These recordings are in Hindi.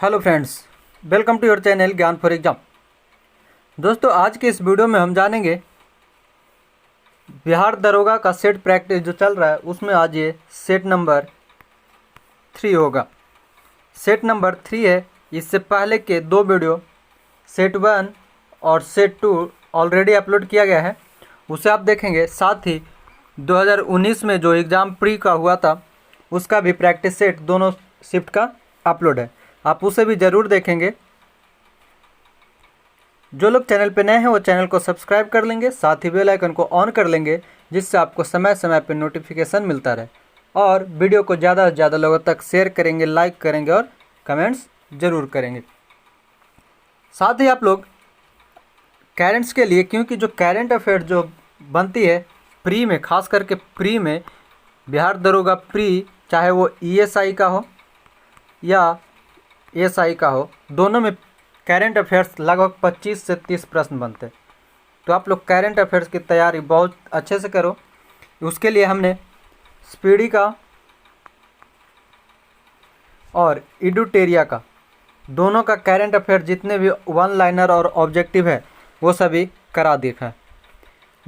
Hello friends, welcome to your channel Gyan for exam. दोस्तों, आज के इस वीडियो में हम जानेंगे बिहार दरोगा का सेट प्रैक्टिस जो चल रहा है उसमें आज ये सेट नंबर 3 होगा। सेट नंबर 3 है। इससे पहले के 2 वीडियो सेट 1 और सेट 2 ऑलरेडी अपलोड किया गया है, उसे आप देखेंगे। साथ ही 2019 में जो एग्ज़ाम प्री का हुआ था उसका भी प्रैक्टिस सेट दोनों शिफ्ट का अपलोड है, आप उसे भी ज़रूर देखेंगे। जो लोग चैनल पे नए हैं वो चैनल को सब्सक्राइब कर लेंगे, साथ ही बेल आइकन को ऑन कर लेंगे जिससे आपको समय समय पर नोटिफिकेशन मिलता रहे। और वीडियो को ज़्यादा से ज़्यादा लोगों तक शेयर करेंगे, लाइक करेंगे और कमेंट्स ज़रूर करेंगे। साथ ही आप लोग करेंट्स के लिए, क्योंकि जो करेंट अफेयर जो बनती है प्री में, खास करके प्री में बिहार दरोगा प्री, चाहे वो ईएसआई का हो या एसआई का हो, दोनों में करेंट अफेयर्स लगभग 25 से 30 प्रश्न बनते हैं। तो आप लोग करेंट अफेयर्स की तैयारी बहुत अच्छे से करो। उसके लिए हमने स्पीडी का और इडुटेरिया का दोनों का करेंट अफेयर जितने भी वन लाइनर और ऑब्जेक्टिव है वो सभी करा देखा है।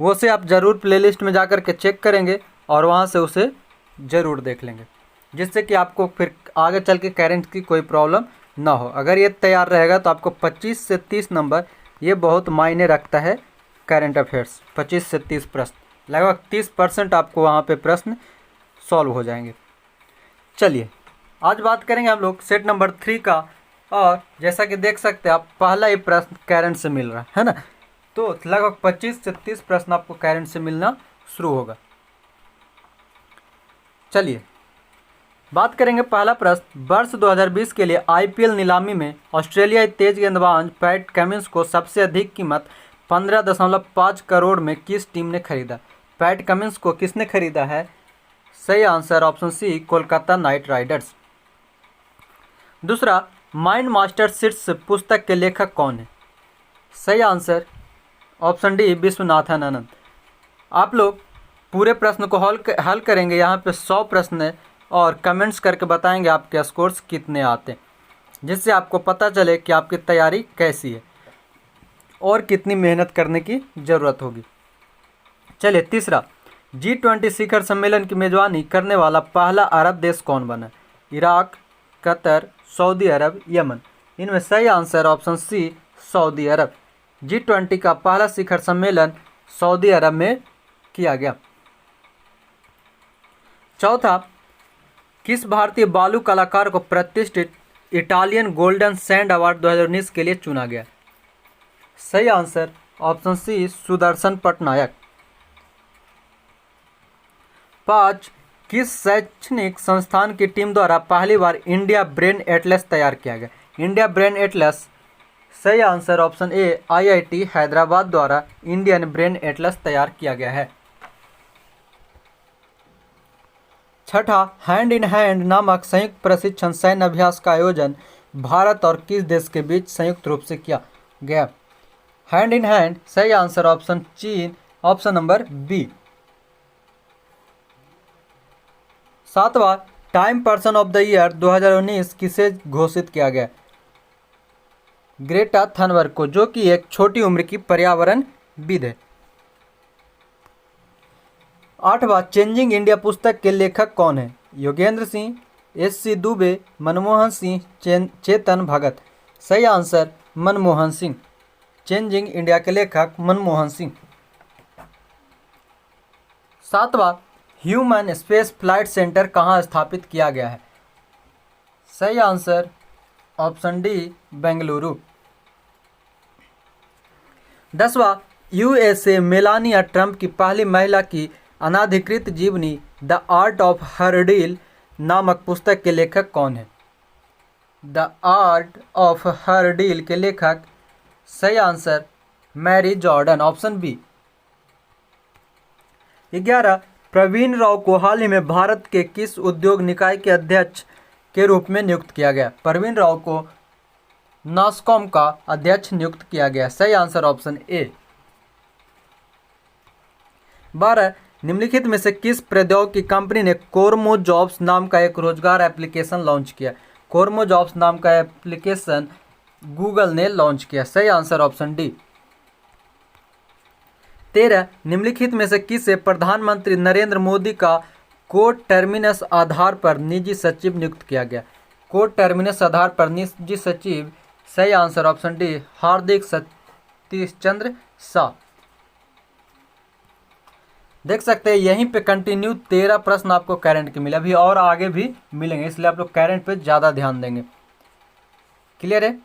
वो से आप ज़रूर प्लेलिस्ट में जाकर के चेक करेंगे और वहाँ से उसे ज़रूर देख लेंगे, जिससे कि आपको फिर आगे चल के करेंट की कोई प्रॉब्लम ना हो। अगर ये तैयार रहेगा तो आपको 25 से 30 नंबर, ये बहुत मायने रखता है। करेंट अफेयर्स 25 से 30 प्रश्न, लगभग 30% आपको वहाँ पे प्रश्न सॉल्व हो जाएंगे। चलिए आज बात करेंगे हम लोग सेट नंबर 3 का। और जैसा कि देख सकते हैं आप, पहला ही प्रश्न करेंट से मिल रहा है ना, तो लगभग 25 से 30 प्रश्न आपको करेंट से मिलना शुरू होगा। चलिए बात करेंगे पहला प्रश्न। वर्ष 2020 के लिए आईपीएल नीलामी में ऑस्ट्रेलियाई तेज गेंदबाज पैट कमिंस को सबसे अधिक कीमत 15.5 करोड़ में किस टीम ने खरीदा? पैट कमिंस को किसने खरीदा है? सही answer option C, Kolkata Knight Riders. दूसरा, माइंड मास्टर सीट्स पुस्तक के लेखक कौन है? सही answer option D, Viswanathan Anand. आप लोग पूरे प्रश्न को हल करेंगे। यहाँ पे 100 प्रश्न है और कमेंट्स करके बताएंगे आपके स्कोर्स कितने आते हैं, जिससे आपको पता चले कि आपकी तैयारी कैसी है और कितनी मेहनत करने की ज़रूरत होगी। चलिए तीसरा, G20 शिखर सम्मेलन की मेज़बानी करने वाला पहला अरब देश कौन बना? इराक, कतर, सऊदी अरब, यमन। इनमें सही आंसर ऑप्शन सी, सऊदी अरब। G20 का पहला शिखर सम्मेलन सऊदी अरब में किया गया। चौथा, किस भारतीय बालू कलाकार को प्रतिष्ठित इटालियन गोल्डन सैंड अवार्ड 2019 के लिए चुना गया? सही answer option C, Sudarshan Patnaik. 5, किस शैक्षणिक संस्थान की टीम द्वारा पहली बार इंडिया ब्रेन एटलस तैयार किया गया? इंडिया ब्रेन एटलस, सही answer option A, IIT Hyderabad द्वारा इंडियन ब्रेन एटलस तैयार किया गया है। छठा, हैंड इन हैंड नामक संयुक्त प्रशिक्षण सैन्य अभ्यास का आयोजन भारत और किस देश के बीच संयुक्त रूप से किया गया? हैंड इन हैंड, सही आंसर ऑप्शन चीन, ऑप्शन नंबर बी। 7वां, time person of the year 2019 किसे घोषित किया गया? ग्रेटा थनबर्ग को, जो कि एक छोटी उम्र की पर्यावरणविद है। 8वां, चेंजिंग इंडिया पुस्तक के लेखक कौन है? योगेंद्र सिंह, एस.सी. दुबे, मनमोहन सिंह, चेतन भगत। सही answer Manmohan Singh. Changing India के लेखक मनमोहन सिंह। 7वां, ह्यूमन स्पेस फ्लाइट सेंटर कहाँ स्थापित किया गया है? सही आंसर ऑप्शन डी, बेंगलुरु। 10वां, यूएसए मेलानिया ट्रंप की पहली महिला की अनाधिकृत जीवनी the art of her deal नामक पुस्तक के लेखक कौन है? The art of her deal के लेखक, सही answer Mary Jordan, option B. 11, Praveen Rao को हाल ही में भारत के किस उद्योग निकाय के अध्यक्ष के रूप में नियुक्त किया गया? प्रवीण राव को नासकॉम का अध्यक्ष नियुक्त किया गया। सही आंसर ऑप्शन ए। 12, निम्नलिखित में से किस प्रौद्योगिकी कंपनी ने कोरमो जॉब्स नाम का एक रोजगार एप्लीकेशन लॉन्च किया? कोरमो जॉब्स नाम का एप्लीकेशन गूगल ने लॉन्च किया। सही आंसर ऑप्शन डी। 13 निम्नलिखित में से किसे प्रधानमंत्री नरेंद्र मोदी का कोर्ट टर्मिनस आधार पर निजी सचिव नियुक्त किया गया? कोर्ट टर्मिनस आधार पर निजी सचिव, सही आंसर ऑप्शन डी, हार्दिक सतीश चंद्र शाह। देख सकते हैं यहीं पे कंटिन्यू 13 प्रश्न आपको करंट के मिले, अभी और आगे भी मिलेंगे, इसलिए आप लोग करंट पे ज़्यादा ध्यान देंगे। क्लियर है?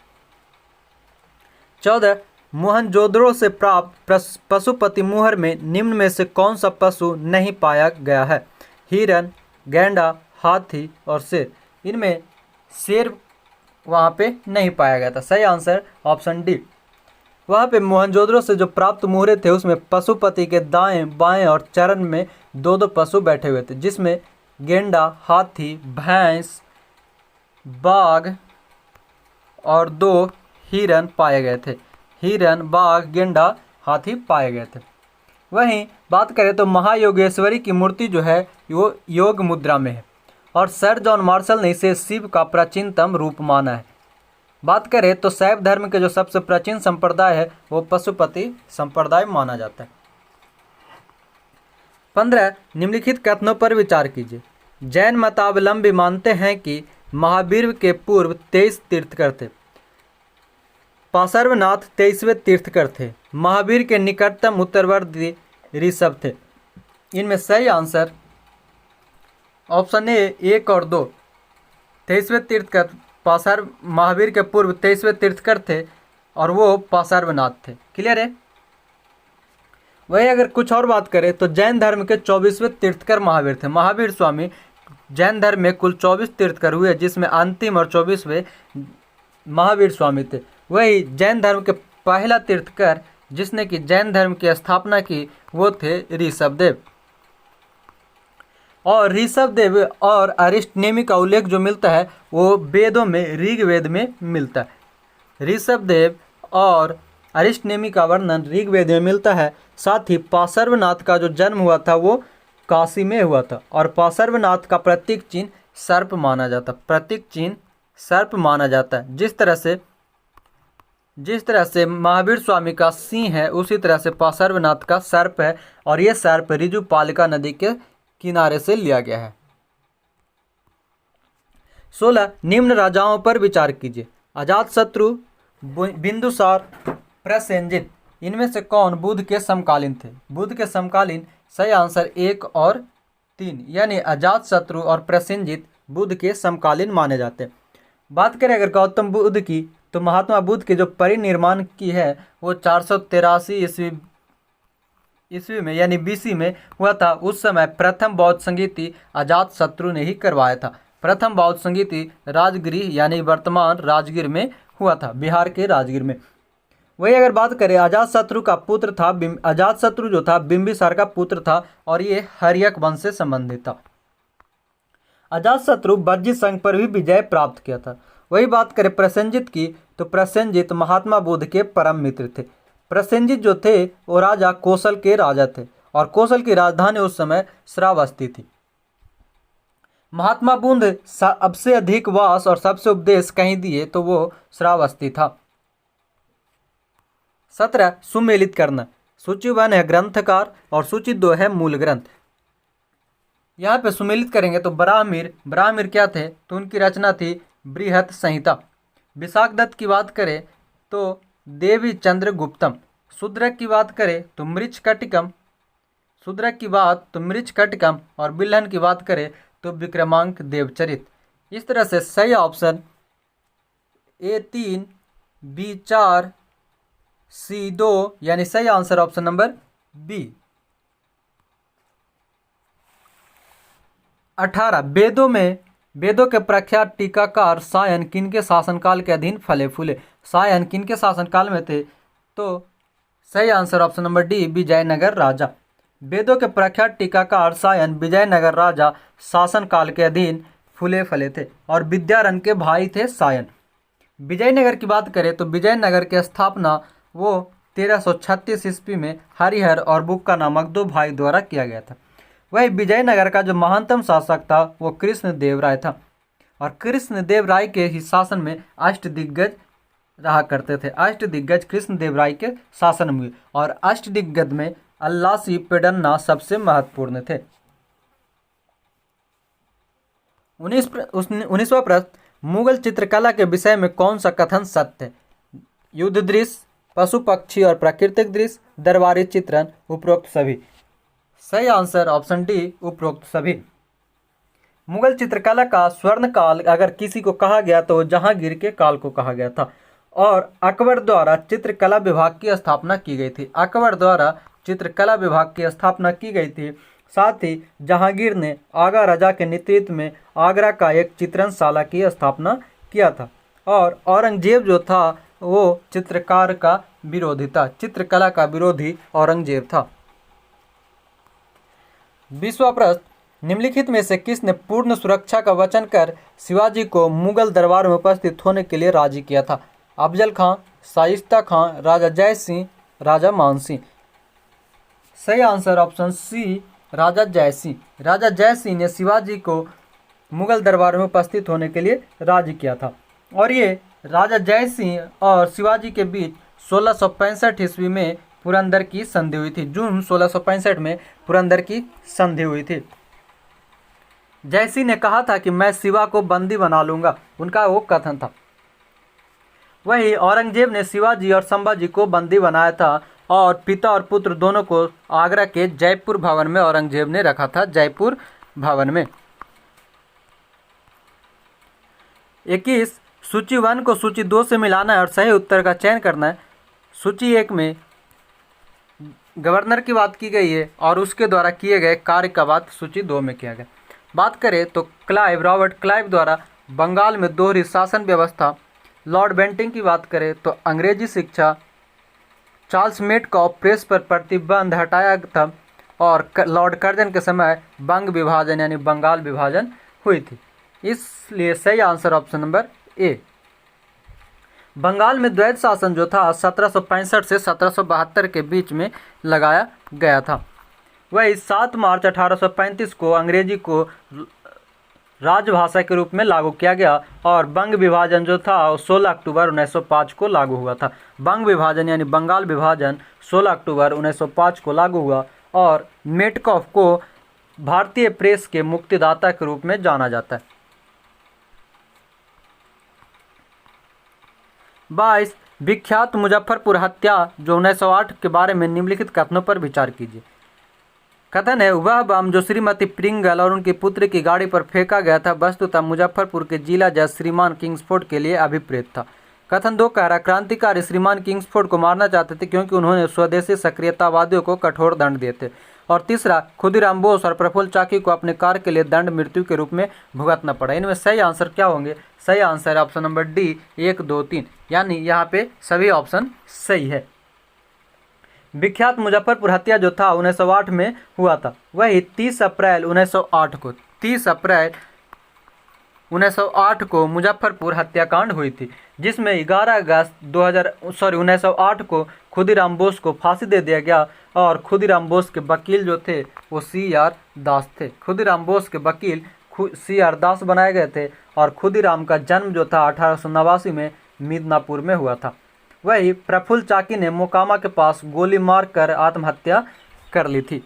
14 मोहनजोदड़ो से प्राप्त पशुपति मुहर में निम्न में से कौन सा पशु नहीं पाया गया है? हिरन, गैंडा, हाथी और शेर। इनमें शेर वहाँ पे नहीं पाया गया था। सही आंसर ऑप्शन डी। वहाँ पे मोहनजोदड़ो से जो प्राप्त मुहरे थे उसमें पशुपति के दाएं बाएं और चरण में दो दो पशु बैठे हुए थे, जिसमें गेंडा, हाथी, भैंस, बाघ और 2 हिरन पाए गए थे। हिरन, बाघ, गेंडा, हाथी पाए गए थे। वहीं बात करें तो महायोगेश्वरी की मूर्ति जो है वो योग मुद्रा में है और सर जॉन मार्शल ने इसे शिव का प्राचीनतम रूप माना है। बात करें तो शैव धर्म के जो सबसे प्राचीन संप्रदाय है वो पशुपति संप्रदाय माना जाता है। 15 निम्नलिखित कथनों पर विचार कीजिए। जैन मतावलंबी मानते हैं कि महावीर के पूर्व 23 तीर्थकर थे। पार्श्वनाथ 23वें तीर्थकर थे। महावीर के निकटतम उत्तरवर्ती ऋषभ थे। इनमें सही आंसर ऑप्शन ए 1 और 2। 23वें तीर्थकर महावीर के पूर्व 23वें तीर्थकर थे और वो पार्श्वनाथ थे। क्लियर है? वही अगर कुछ और बात करें तो जैन धर्म के 24वें तीर्थकर महावीर थे। महावीर स्वामी जैन धर्म में कुल 24 तीर्थकर हुए, जिसमें अंतिम और 24वें महावीर स्वामी थे। वही जैन धर्म के पहला तीर्थकर जिसने कि जैन धर्म की स्थापना की वो थे ऋषभदेव। और ऋषभदेव और अरिष्टनेमी का उल्लेख जो मिलता है वो वेदों में ऋग्वेद में मिलता है। ऋषभदेव और अरिष्टनेमी का वर्णन ऋग्वेद में मिलता है। साथ ही पार्श्वनाथ का जो जन्म हुआ था वो काशी में हुआ था और पार्श्वनाथ का प्रतीक चिन्ह सर्प माना जाता है। प्रतीक चिन्ह सर्प माना जाता है। जिस तरह से महावीर स्वामी का सिंह है उसी तरह से पार्श्वनाथ का सर्प है और ये सर्प ऋजुपालिका नदी के किनारे से लिया गया है। 16 निम्न राजाओं पर विचार कीजिए। अजातशत्रु, बिंदुसार, प्रसेनजित, इनमें से कौन बुद्ध के समकालीन थे? बुद्ध के समकालीन, सही आंसर 1 और 3, यानी अजातशत्रु और प्रसेनजित बुद्ध के समकालीन माने जाते हैं। बात करें अगर गौतम बुद्ध की तो महात्मा बुद्ध के जो परिनिर्माण की है वो 483 ईस्वी में यानी BC में हुआ था। उस समय प्रथम बौद्ध संगीति अजातशत्रु ने ही करवाया था। प्रथम बौद्ध संगीति राजगृह यानी वर्तमान राजगीर में हुआ था, बिहार के राजगीर में। वही अगर बात करें अजातशत्रु का पुत्र था अजातशत्रु जो था बिंबिसार का पुत्र था और ये हर्यक वंश से संबंधित था। अजातशत्रु वज्जी संघ पर भी विजय प्राप्त किया था। वही बात करें प्रसेनजित की तो प्रसेनजित महात्मा बुद्ध के परम मित्र थे। प्रसेनजित जो थे वो राजा कौशल के राजा थे और कौशल की राजधानी उस समय श्रावस्ती थी। महात्मा बुद्ध सबसे अधिक वास और सबसे उपदेश कहीं दिए तो वो श्रावस्ती था। 17 सुमेलित करना। सूची 1 है ग्रंथकार और सूची 2 है मूल ग्रंथ। यहाँ पे सुमेलित करेंगे तो ब्राह्मीर क्या थे तो उनकी रचना थी बृहत संहिता। विशाखदत्त की बात करें तो देवी चंद्रगुप्तम। शूद्रक की बात करें तो मृच्छकटिकम और बिल्हन की बात करें तो विक्रमांक देवचरित। इस तरह से सही ऑप्शन A3, B4, C2 यानी सही आंसर ऑप्शन नंबर B। 18 वेदों के प्रख्यात टीकाकार सायन किनके शासनकाल के अधीन फले फूले? सायन किनके शासनकाल में थे तो सही answer option number D Vijayanagar राजा। वेदों के प्रख्यात टीकाकार सायन विजयनगर राजा शासनकाल के अधीन फूले फले थे और विद्यारण्य के भाई थे सायन। विजयनगर की बात करें तो विजयनगर की स्थापना वो 1336 ईस्वी में हरिहर और बुक्का नामक 2 भाई द्वारा किया गया था। वही विजयनगर का जो महानतम शासक था वो कृष्ण देव राय था। और कृष्णदेव राय के ही शासन में अष्टदिग्गज रहा करते थे। अष्टदिग्गज कृष्णदेव राय के शासन में, और अष्टदिग्गज में अल्लासी पेडन्ना सबसे महत्वपूर्ण थे। 19वां प्रश्न, मुगल चित्रकला के विषय में कौन सा कथन सत्य है? युद्ध दृश्य, पशु पक्षी और प्राकृतिक दृश्य, दरबारी चित्रण, उपरोक्त सभी। सही आंसर ऑप्शन डी, उपरोक्त सभी। मुगल चित्रकला का स्वर्ण काल अगर किसी को कहा गया तो जहांगीर के काल को कहा गया था, और अकबर द्वारा चित्रकला विभाग की स्थापना की गई थी। अकबर द्वारा चित्रकला विभाग की स्थापना की गई थी। साथ ही जहांगीर ने आगा राजा के नेतृत्व में आगरा का एक चित्रणशाला की स्थापना किया था, और औरंगजेब जो था वो चित्रकार का विरोधी था, चित्रकला का विरोधी औरंगजेब था। 20वां प्रश्न, निम्नलिखित में से किसने पूर्ण सुरक्षा का वचन कर शिवाजी को मुगल दरबार में उपस्थित होने के लिए राजी किया था? अफजल खां, शाइस्ता खां, राजा जय सिंह, राजा मान सिंह। सही आंसर ऑप्शन सी, राजा जय सिंह। राजा जय सिंह ने शिवाजी को मुगल दरबार में उपस्थित होने के लिए राजी किया था, और ये राजा जय सिंह और शिवाजी के बीच 1665 ईस्वी में पुरंदर की संधि हुई थी। जून 1665 में पुरंदर की संधि हुई थी। जयसिंह ने कहा था कि मैं शिवा को बंदी बना लूंगा, उनका वो कथन था। वही औरंगजेब ने शिवाजी और संभाजी को बंदी बनाया था, और पिता और पुत्र दोनों को आगरा के जयपुर भवन में औरंगजेब ने रखा था, जयपुर भवन में। 21, सूची 1 को सूची 2 से मिलाना है और सही उत्तर का चयन करना है। सूची 1 में गवर्नर की बात की गई है और उसके द्वारा किए गए कार्य का बात सूची 2 में किया गया। बात करें तो क्लाइव, रॉबर्ट क्लाइव द्वारा बंगाल में दोहरी शासन व्यवस्था। लॉर्ड बेंटिंग की बात करें तो अंग्रेजी शिक्षा। चार्ल्स मेटकॉफ प्रेस पर प्रतिबंध हटाया था, और लॉर्ड कर्जन के समय बंग विभाजन यानी बंगाल विभाजन हुई थी। इसलिए सही answer option number A. Bengal में द्वैत शासन जो था 1765 से 1772 के बीच में लगाया गया था। वही 7 मार्च 1835 को अंग्रेजी को राजभाषा के रूप में लागू किया गया, और बंग विभाजन जो था 16 अक्टूबर 1905 को लागू हुआ था। बंग विभाजन यानी बंगाल विभाजन 16 अक्टूबर 1905 को लागू हुआ, और मेटकॉफ को भारतीय प्रेस के मुक्तिदाता के रूप में जाना जाता है। 22, विख्यात मुजफ्फरपुर हत्या जो 1908 के बारे में निम्नलिखित कथनों पर विचार कीजिए। कथन है, वह बम जो श्रीमती प्रिंगल और उनकी पुत्री की गाड़ी पर फेंका गया था वस्तुतः मुजफ्फरपुर के जिला जज श्रीमान किंग्सफोर्ड के लिए अभिप्रेत था। कथन 2 कह रहा, क्रांतिकारी श्रीमान किंग्सफोर्ड को मारना चाहते थे क्योंकि उन्होंने स्वदेशी सक्रियतावादियों को कठोर दंड दिए थे। और तीसरा, खुदीराम बोस और प्रफुल्ल चाकी को अपने कार्य के लिए दंड मृत्यु के रूप में भुगतना पड़ा। इनमें सही आंसर क्या होंगे? सही आंसर ऑप्शन नंबर डी, 1, 2, 3, यानी यहाँ पे सभी ऑप्शन सही है। विख्यात मुजफ्फरपुर हत्या जो था 1908 में हुआ था, वही 30 अप्रैल 1908 को 1908 को मुजफ्फरपुर हत्याकांड हुई थी, जिसमें 11 अगस्त 1908 को खुदीराम बोस को फांसी दे दिया गया, और खुदीराम बोस के वकील जो थे वो CR दास थे। खुदीराम बोस के वकील CR दास बनाए गए थे, और खुदीराम का जन्म जो था 1889 में मिदनापुर में हुआ था। वही प्रफुल्ल चाकी ने मोकामा के पास गोली मारकर आत्महत्या कर ली थी।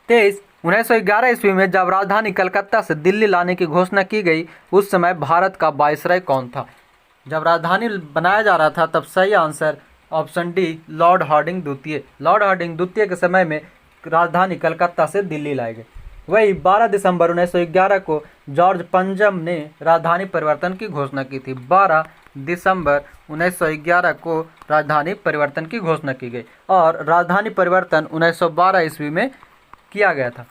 23, 1911 ईस्वी में जब राजधानी कलकत्ता से दिल्ली लाने की घोषणा की गई, उस समय भारत का वायसराय कौन था? जब राजधानी बनाया जा रहा था तब सही answer option D, Lord Hardinge द्वितीय। लॉर्ड हार्डिंग द्वितीय के समय में राजधानी कलकत्ता से दिल्ली लाए गए। वही 12 दिसंबर 1911 को जॉर्ज पंचम ने राजधानी परिवर्तन की घोषणा की थी। 12 दिसंबर 1911 को राजधानी परिवर्तन की घोषणा की गई, और राजधानी परिवर्तन 1912 ईस्वी में किया गया था।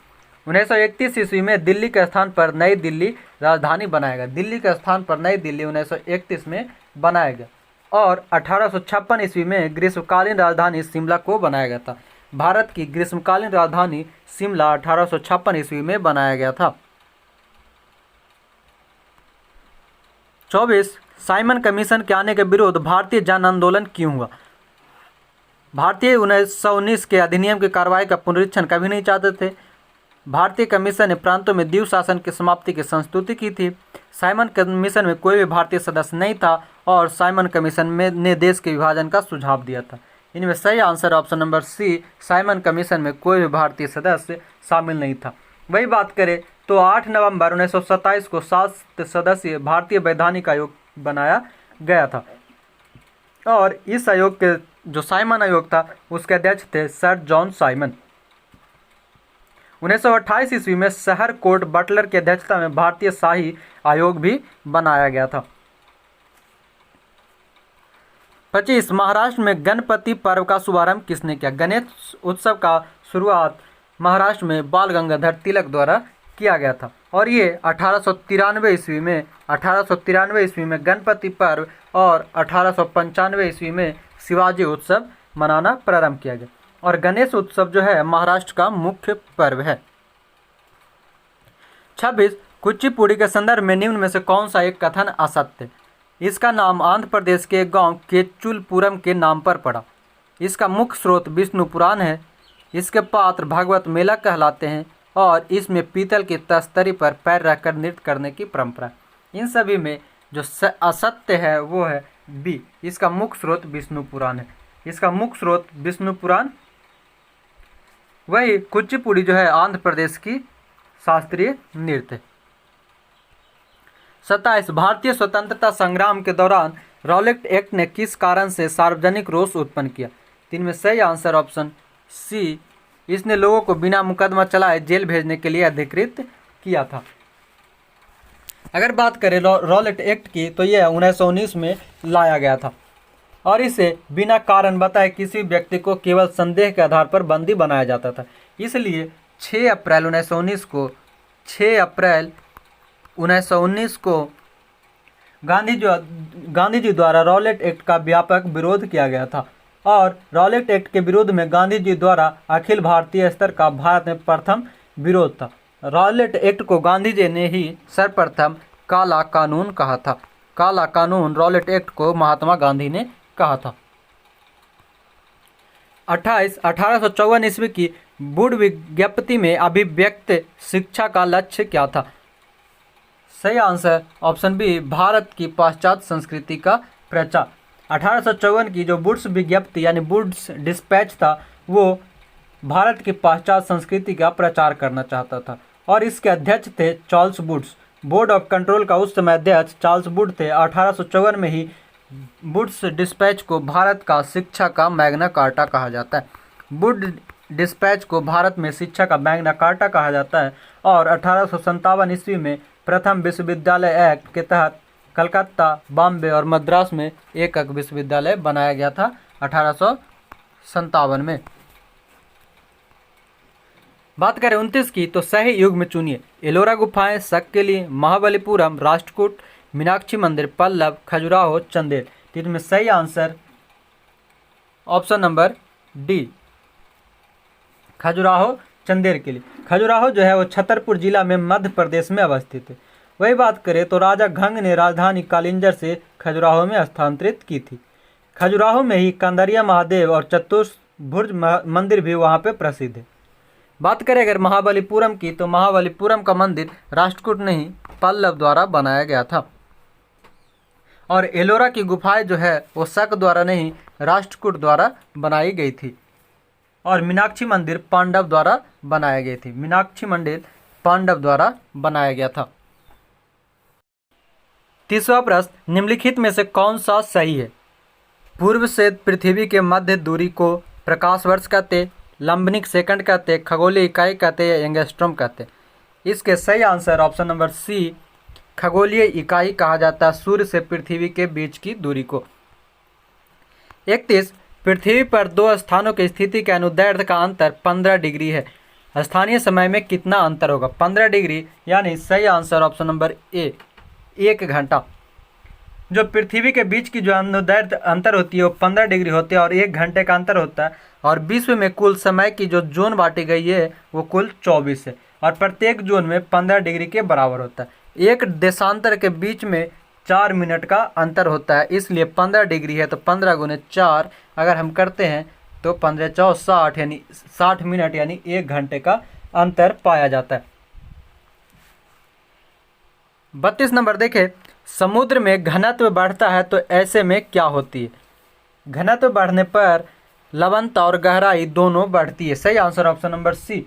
1931 ईस्वी में दिल्ली के स्थान पर नई दिल्ली राजधानी बनाया गया। दिल्ली के स्थान पर नई दिल्ली 1931 में बनाया गया, और 1856 ईस्वी में ग्रीष्मकालीन राजधानी शिमला को बनाया गया था। भारत की ग्रीष्मकालीन राजधानी शिमला 1856 ईस्वी में बनाया गया था। 24, साइमन कमीशन के आने के विरोध भारतीय जन आंदोलन क्यों हुआ? भारतीय 1919 के अधिनियम की कार्रवाई का पुनरीक्षण कभी नहीं चाहते थे। भारतीय कमीशन ने प्रांतों में द्वीप शासन की समाप्ति की संस्तुति की थी। साइमन कमीशन में कोई भी भारतीय सदस्य नहीं था और साइमन कमीशन ने देश के विभाजन का सुझाव दिया था। इनमें सही answer option number C, Simon Commission में कोई भी भारतीय सदस्य शामिल नहीं था। वही बात करें तो 8 नवंबर 1927 को 7 सदस्यीय भारतीय वैधानिक आयोग बनाया गया था और इस आयोग के जो साइमन आयोग था उसके अध्यक्ष थे सर जॉन साइमन। 1928 ईस्वी में शहर कोर्ट बटलर की अध्यक्षता में भारतीय शाही आयोग भी बनाया गया था। 25 महाराष्ट्र में गणपति पर्व का शुभारंभ किसने किया? गणेश उत्सव का शुरुआत महाराष्ट्र में बाल गंगाधर तिलक द्वारा किया गया था और ये 1893 ईस्वी में गणपति पर्व और 1895 ईस्वी में शिवाजी उत्सव मनाना प्रारंभ किया गया और गणेश उत्सव जो है महाराष्ट्र का मुख्य पर्व है। 26 कुचिपुड़ी के संदर्भ में निम्न में से कौन सा एक कथन असत्य? इसका नाम आंध्र प्रदेश के गांव केचुलपुरम के नाम पर पड़ा। इसका मुख्य स्रोत विष्णु पुराण है। इसके पात्र भागवत मेला कहलाते हैं और इसमें पीतल की तस्तरी पर पैर रखकर नृत्य करने की परंपरा। इन सभी में जो असत्य है वो है बी, इसका मुख्य स्रोत विष्णु पुराण है। इसका मुख्य स्रोत विष्णु पुराण। वही कुचिपुड़ी जो है आंध्र प्रदेश की शास्त्रीय नृत्य। 27 भारतीय स्वतंत्रता संग्राम के दौरान रॉलेट एक्ट ने किस कारण से सार्वजनिक रोष उत्पन्न किया? तीन में सही आंसर ऑप्शन सी, इसने लोगों को बिना मुकदमा चलाए जेल भेजने के लिए अधिकृत किया था। अगर बात करें रॉलेट एक्ट की तो यह 1919 में लाया गया था और इसे बिना कारण बताए किसी व्यक्ति को केवल संदेह के आधार पर बंदी बनाया जाता था। इसलिए 6 अप्रैल 1919 को गांधी जी द्वारा रॉलेट एक्ट का व्यापक विरोध किया गया था और रॉलेट एक्ट के विरोध में गांधी जी द्वारा अखिल भारतीय स्तर का भारत में प्रथम विरोध था। रॉलेट एक्ट को गांधी जी ने ही सर्वप्रथम काला कानून कहा था। काला कानून रॉलेट एक्ट को महात्मा गांधी ने कहा था। 28 1854 ईस्वी की वुड विज्ञप्ति में अभिव्यक्त शिक्षा का लक्ष्य क्या था? सही आंसर ऑप्शन बी, भारत की पाश्चात्य संस्कृति का प्रचार। 1854 की जो वुड्स विज्ञप्ति यानी वुड्स डिस्पैच था वो भारत की पाश्चात्य संस्कृति का प्रचार करना चाहता था और इसके अध्यक्ष थे Charles Woods. Board of control का उस समय अध्यक्ष चार्ल्स वुड थे। 1854 में ही वुड्स डिस्पैच को भारत का शिक्षा का मैग्ना कार्टा कहा जाता है। वुड डिस्पैच को भारत में शिक्षा का मैग्ना कार्टा कहा जाता है और 1857 ईस्वी में प्रथम विश्वविद्यालय एक्ट के तहत कलकत्ता, बॉम्बे और मद्रास में एक विश्वविद्यालय बनाया गया था 1857 में। बात करें 29 की तो सही युग में चुनिए। एलोरा गुफाएं, सक्केली, महाबलीपुरम, राष्ट्रकूट, मीनाक्षी मंदिर, पल्लव, खजुराहो, चंदेल। तो इनमें सही answer option number D, Khajuraho Chandel के लिए। खजुराहो जो है वो छतरपुर जिला में मध्य प्रदेश में अवस्थित है। वही बात करें तो राजा घंग ने राजधानी कालिंजर से खजुराहो में स्थानांतरित की थी। खजुराहो में ही कंदरिया महादेव और चतुर्भुज मंदिर भी वहाँ पे प्रसिद्ध है। बात करें अगर महाबलीपुरम की तो महाबलीपुरम का मंदिर राष्ट्रकूट नहीं पल्लव द्वारा बनाया गया था और एलोरा की गुफाएं जो है वो शक द्वारा नहीं राष्ट्रकूट द्वारा बनाई गई थी और मीनाक्षी मंदिर पांडव द्वारा बनाया गई थी। मीनाक्षी मंदिर पांडव द्वारा बनाया गया था। 30वां प्रश्न, निम्नलिखित में से कौन सा सही है? पूर्व से पृथ्वी के मध्य दूरी को प्रकाश वर्ष कहते, लंबनिक सेकंड कहते, खगोलीय इकाई कहते या एंगस्ट्रॉम कहते। इसके सही आंसर ऑप्शन नंबर सी, खगोलीय इकाई कहा जाता है सूर्य से पृथ्वी के बीच की दूरी को। 31 पृथ्वी पर दो स्थानों की स्थिति के अनुदैर्ध्य का अंतर 15 डिग्री है। स्थानीय समय में कितना अंतर होगा? 15 डिग्री, यानी सही आंसर ऑप्शन नंबर ए, 1 घंटा। जो पृथ्वी के बीच की जो अनुदैर्ध्य अंतर होती है वो 15 डिग्री होती है और 1 घंटे का अंतर होता है। और विश्व में कुल समय की जो जोन बांटी गई है वो कुल 24 है और प्रत्येक जोन में 15 डिग्री के बराबर होता है। एक देशांतर के बीच में 4 मिनट का अंतर होता है, इसलिए 15 डिग्री है तो 15 गुने 4 अगर हम करते हैं तो 15 चौ 60 यानी 60 मिनट यानी 1 घंटे का अंतर पाया जाता है। 32 नंबर देखें, समुद्र में घनत्व बढ़ता है तो ऐसे में क्या होती है? घनत्व बढ़ने पर लवणता और गहराई दोनों बढ़ती है। सही आंसर ऑप्शन नंबर सी।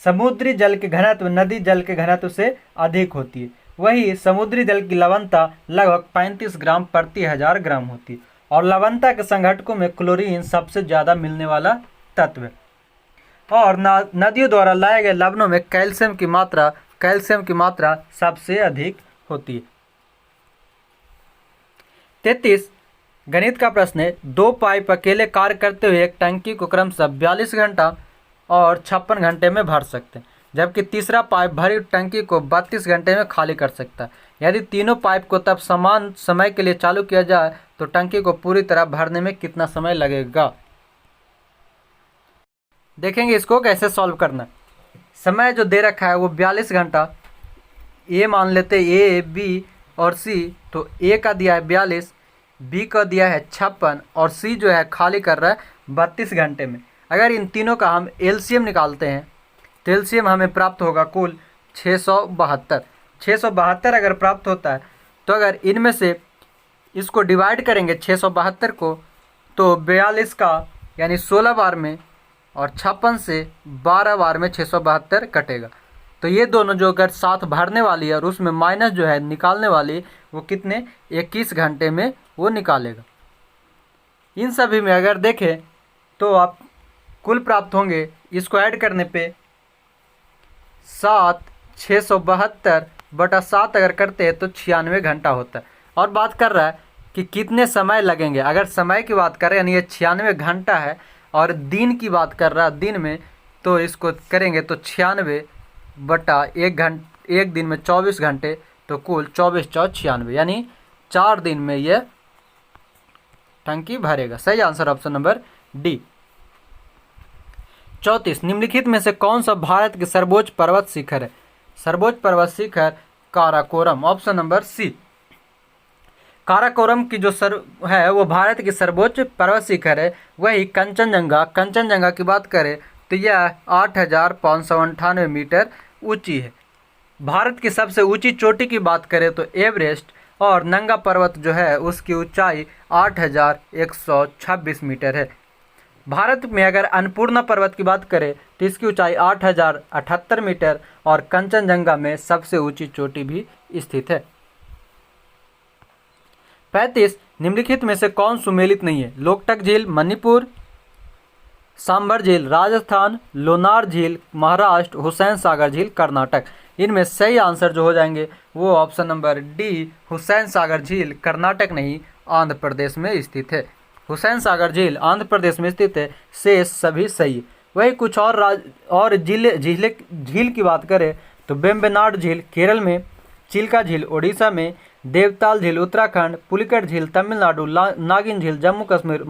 समुद्री जल के घनत्व नदी जल के घनत्व से अधिक होती है। वही समुद्री जल की लवणता लगभग 35 ग्राम प्रति 1000 ग्राम होती है और लवणता के संघटकों में क्लोरीन सबसे ज़्यादा मिलने वाला तत्व है। और नदियों द्वारा लाए गए लवणों में कैल्शियम की मात्रा सबसे अधिक होती है। 33 गणित का प्रश्न है, 2 पाइप अकेले कार्य करते हुए एक टंकी को क्रमशः 42 घंटा और 56 घंटे में भर सकते हैं, जबकि तीसरा पाइप भरी टंकी को 32 घंटे में खाली कर सकता है। यदि तीनों पाइप को तब समान समय के लिए चालू किया जाए तो टंकी को पूरी तरह भरने में कितना समय लगेगा? देखेंगे इसको कैसे सॉल्व करना है। समय जो दे रखा है वो 42 घंटा, ए मान लेते ए बी और सी, तो ए का दिया है 42, बी का दिया है 56 और सी जो है खाली कर रहा है 32 घंटे में। अगर इन तीनों का हम एलसीएम निकालते हैं तो एलसीएम हमें प्राप्त होगा कुल 672। 672 अगर प्राप्त होता है तो अगर इनमें से इसको डिवाइड करेंगे 672 को तो 42 का यानी 16 बार में और 56 से 12 बार में 672 कटेगा। तो ये दोनों जो अगर साथ भरने वाली है और उसमें माइनस जो है निकालने वाली, वो कितने 21 घंटे में वो निकालेगा। इन सभी में अगर देखें तो आप कुल प्राप्त होंगे, इसको ऐड करने पे 672/7 अगर करते हैं तो 96 घंटा होता है। और बात कर रहा है कि कितने समय लगेंगे। अगर समय की बात करें यानी ये 96 घंटा है और दिन की बात कर रहा है दिन में, तो इसको करेंगे तो 96/1 एक दिन में 24 घंटे, तो कुल 24 × 96 यानी 4 दिन में यह टंकी भरेगा। सही आंसर ऑप्शन नंबर डी। 34 निम्नलिखित में से कौन सा भारत के सर्वोच्च पर्वत शिखर है? सर्वोच्च पर्वत शिखर Karakoram, option number C. Karakoram की जो है वो भारत की सर्वोच्च पर्वत शिखर है। वही कंचनजंगा की बात करें तो यह 8598 मीटर ऊंची है। भारत की सबसे ऊंची चोटी की बात करें तो एवरेस्ट और नंगा पर्वत जो है उसकी ऊंचाई 8126 मीटर है। भारत में अगर अन्नपूर्णा पर्वत की बात करें तो इसकी ऊंचाई 8078 मीटर और कंचनजंगा में सबसे ऊंची चोटी भी स्थित है। 35 निम्नलिखित में से कौन सुमेलित नहीं है? लोकटक झील मणिपुर, सांबर झील राजस्थान, लोनार झील महाराष्ट्र, हुसैन सागर झील कर्नाटक। इनमें सही आंसर जो हो जाएंगे वो option number D, Hussain Sagar झील कर्नाटक नहीं आंध्र प्रदेश में स्थित है। हुसैन सागर झील आंध्र प्रदेश में स्थित है, शेष सभी सही। वही कुछ और झील की बात करें तो वेम्बनाड झील केरल में, चिल्का झील ओडिशा में, देवताल झील उत्तराखंड, पुलिकट झील तमिलनाडु, नागिन झील जम्मू कश्मीर,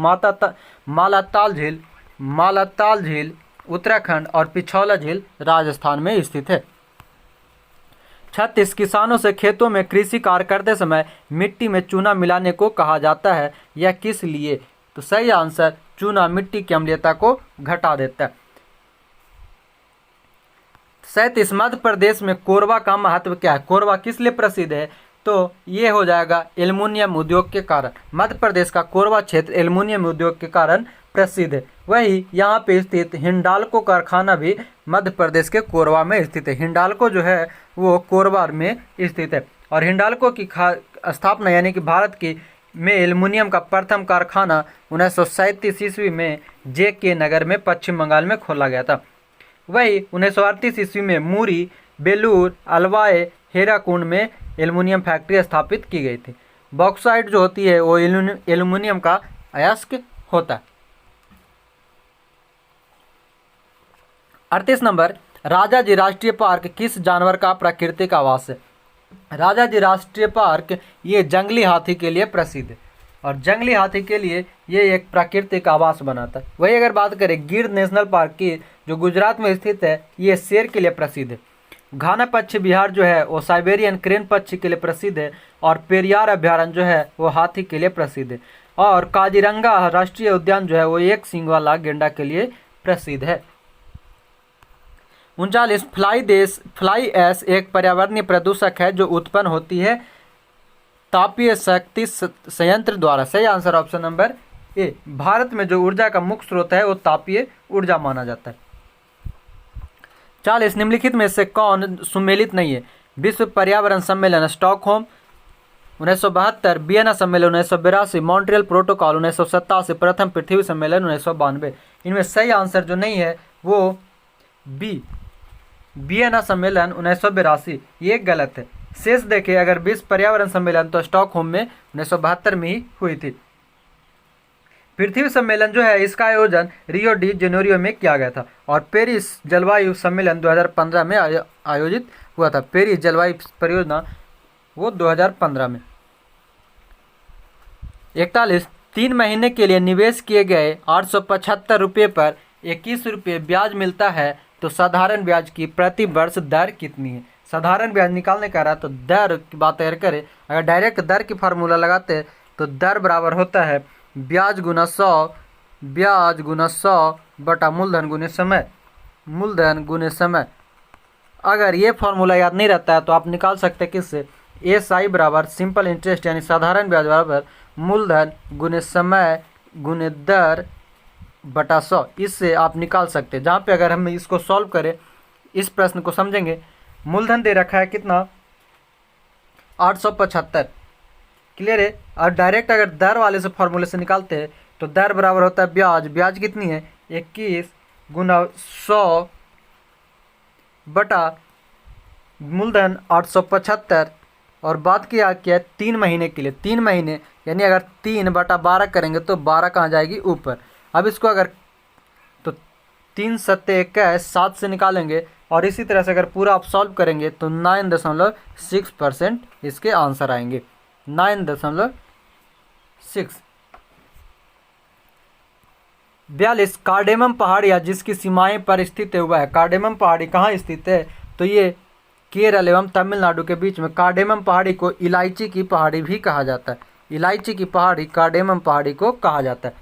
मालाताल झील उत्तराखंड और पिछौला झील राजस्थान में स्थित है। 36 किसानों से खेतों में कृषि कार्य करते समय मिट्टी में चूना मिलाने को कहा जाता है, यह किस लिए? तो सही आंसर, चूना मिट्टी की अम्लीयता को घटा देता है। 37 मध्य प्रदेश में कोरबा का महत्व क्या है? कोरबा किस लिए प्रसिद्ध है? तो ये हो जाएगा एल्युमिनियम उद्योग के कारण। मध्य प्रदेश का कोरबा क्षेत्र एल्युमिनियम उद्योग के कारण प्रसिद्ध है। वही यहाँ पे स्थित हिंडाल्को कारखाना भी मध्य प्रदेश के कोरबा में स्थित है। हिंडाल्को जो है वो कोरबा में स्थित है और हिंडाल्को की स्थापना यानी कि भारत की में एल्युमिनियम का प्रथम कारखाना 1937 ईस्वी में JK नगर में पश्चिम बंगाल में खोला गया था। वही 1938 ईस्वी में मुरी, बेलूर, अलवाए, हेराकुंड में एल्युमिनियम फैक्ट्री स्थापित की गई थी। बॉक्साइट जो होती है वो एल्युमिनियम का अयस्क होता है। 38 नंबर, राजाजी राष्ट्रीय पार्क किस जानवर का प्राकृतिक आवास है? राजाजी राष्ट्रीय पार्क ये जंगली हाथी के लिए प्रसिद्ध है और जंगली हाथी के लिए ये एक प्राकृतिक आवास बनाता है। वही अगर बात करें गिर नेशनल पार्क की जो गुजरात में स्थित है, ये शेर के लिए प्रसिद्ध है। घाना पक्षी बिहार जो है वो साइबेरियन क्रेन पक्षी के लिए प्रसिद्ध है और पेरियार अभ्यारण्य जो है वो हाथी के लिए प्रसिद्ध है। और काजीरंगा राष्ट्रीय उद्यान जो है वो एक सींग वाला गेंडा के लिए प्रसिद्ध है। 39 फ्लाई ऐश एक पर्यावरणीय प्रदूषक है जो उत्पन्न होती है तापीय शक्ति संयंत्र द्वारा। सही आंसर ऑप्शन नंबर ए। भारत में जो ऊर्जा का मुख्य स्रोत है वो तापीय ऊर्जा माना जाता है। 40 निम्नलिखित में से कौन सुमेलित नहीं है? विश्व पर्यावरण सम्मेलन स्टॉकहोम 1972, वियना सम्मेलन 1982, मॉन्ट्रियल प्रोटोकॉल 1987, प्रथम पृथ्वी सम्मेलन 1992। इनमें सही आंसर जो नहीं है वो बी, वियना सम्मेलन 1982, ये गलत है। शेष देखिए, अगर विश्व पर्यावरण सम्मेलन तो स्टॉकहोम में 1972 में ही हुई थी। पृथ्वी सम्मेलन जो है इसका आयोजन रियो डी जेनेरियो में किया गया था और पेरिस जलवायु सम्मेलन 2015 में आयोजित हुआ था। पेरिस जलवायु परियोजना वो 2015 में। 41 3 महीने के लिए निवेश किए गए 875 रुपये पर 21 रुपये ब्याज मिलता है तो साधारण ब्याज की प्रति वर्ष दर कितनी है? साधारण ब्याज निकालने का रहा तो दर की बात करें, अगर डायरेक्ट दर की फार्मूला लगाते हैं तो दर बराबर होता है ब्याज गुना 100 बटा मूलधन गुने समय। अगर ये फार्मूला याद नहीं रहता है तो आप निकाल सकते हैं किससे? SI बराबर सिंपल इंटरेस्ट यानी साधारण ब्याज बराबर मूलधन गुने समय गुने दर बटा 100। इससे आप निकाल सकते हैं। जहाँ पे अगर हम इसको सॉल्व करें, इस प्रश्न को समझेंगे, मूलधन दे रखा है कितना? 875, क्लियर है। और डायरेक्ट अगर दर वाले से फॉर्मूले से निकालते हैं तो दर बराबर होता है ब्याज कितनी है? 21 गुना 100 बटा मूलधन 875। और बात किया 3 महीने के लिए, 3 महीने यानी अगर 3/12 करेंगे तो 12 कहाँ जाएगी? ऊपर। अब इसको अगर तो 3 सत्ते 21, 7 से निकालेंगे और इसी तरह से अगर पूरा आप सॉल्व करेंगे तो 9.6% इसके आंसर आएंगे। 9.6। 42 कार्डेमम पहाड़ी जिसकी सीमाएं पर स्थित हुआ है। कार्डेमम पहाड़ी कहाँ स्थित है? तो ये केरल एवं तमिलनाडु के बीच में। कार्डेमम पहाड़ी को इलायची की पहाड़ी भी कहा जाता है। इलायची की पहाड़ी कार्डेमम पहाड़ी को कहा जाता है।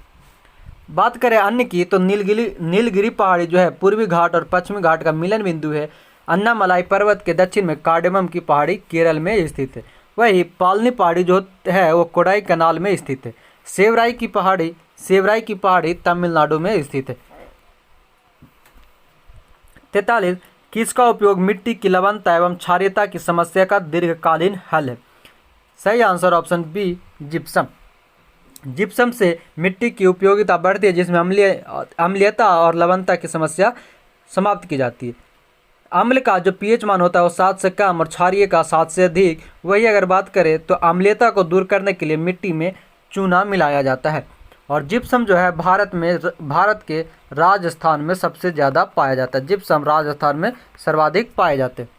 बात करें अन्य की तो नीलगिरी पहाड़ी जो है पूर्वी घाट और पश्चिमी घाट का मिलन बिंदु है। अन्नामलाई पर्वत के दक्षिण में कार्डेमम की पहाड़ी केरल में स्थित है। वही पालनी पहाड़ी जो है वो कोडाई कनाल में स्थित है। सेवराई की पहाड़ी तमिलनाडु में स्थित है। 43 किसका उपयोग मिट्टी की लवणता एवं क्षारीयता की समस्या का दीर्घकालीन हल है? सही answer option B, gypsum. Gypsum से मिट्टी की उपयोगिता बढ़ती है जिसमें अम्लीयता और लवणता की समस्या समाप्त की जाती है। अम्ल का जो pH मान होता है वो 7 से कम और क्षारीय का 7 से अधिक। वही अगर बात करें तो अम्लीयता को दूर करने के लिए मिट्टी में चूना मिलाया जाता है। और जिप्सम जो है भारत के राजस्थान में सबसे ज़्यादा पाया जाता है। जिप्सम राजस्थान में सर्वाधिक पाए जाते हैं।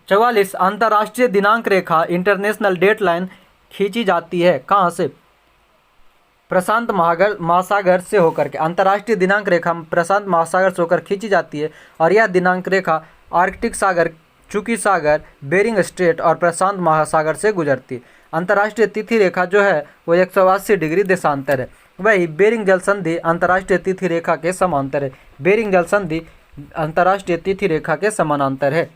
44 अंतर्राष्ट्रीय दिनांक रेखा इंटरनेशनल डेट लाइन खींची जाती है कहाँ से? प्रशांत महासागर से होकर के। अंतर्राष्ट्रीय दिनांक रेखा प्रशांत महासागर से होकर खींची जाती है और यह दिनांक रेखा आर्कटिक सागर, चुकी सागर, बेरिंग स्ट्रेट और प्रशांत महासागर से गुजरती है। अंतर्राष्ट्रीय तिथि रेखा जो है वो 180 डिग्री देशांतर है। वही बेरिंग जल संधि अंतर्राष्ट्रीय तिथि रेखा के समांतर है। बेरिंग जल संधि अंतर्राष्ट्रीय तिथि रेखा के समानांतर है।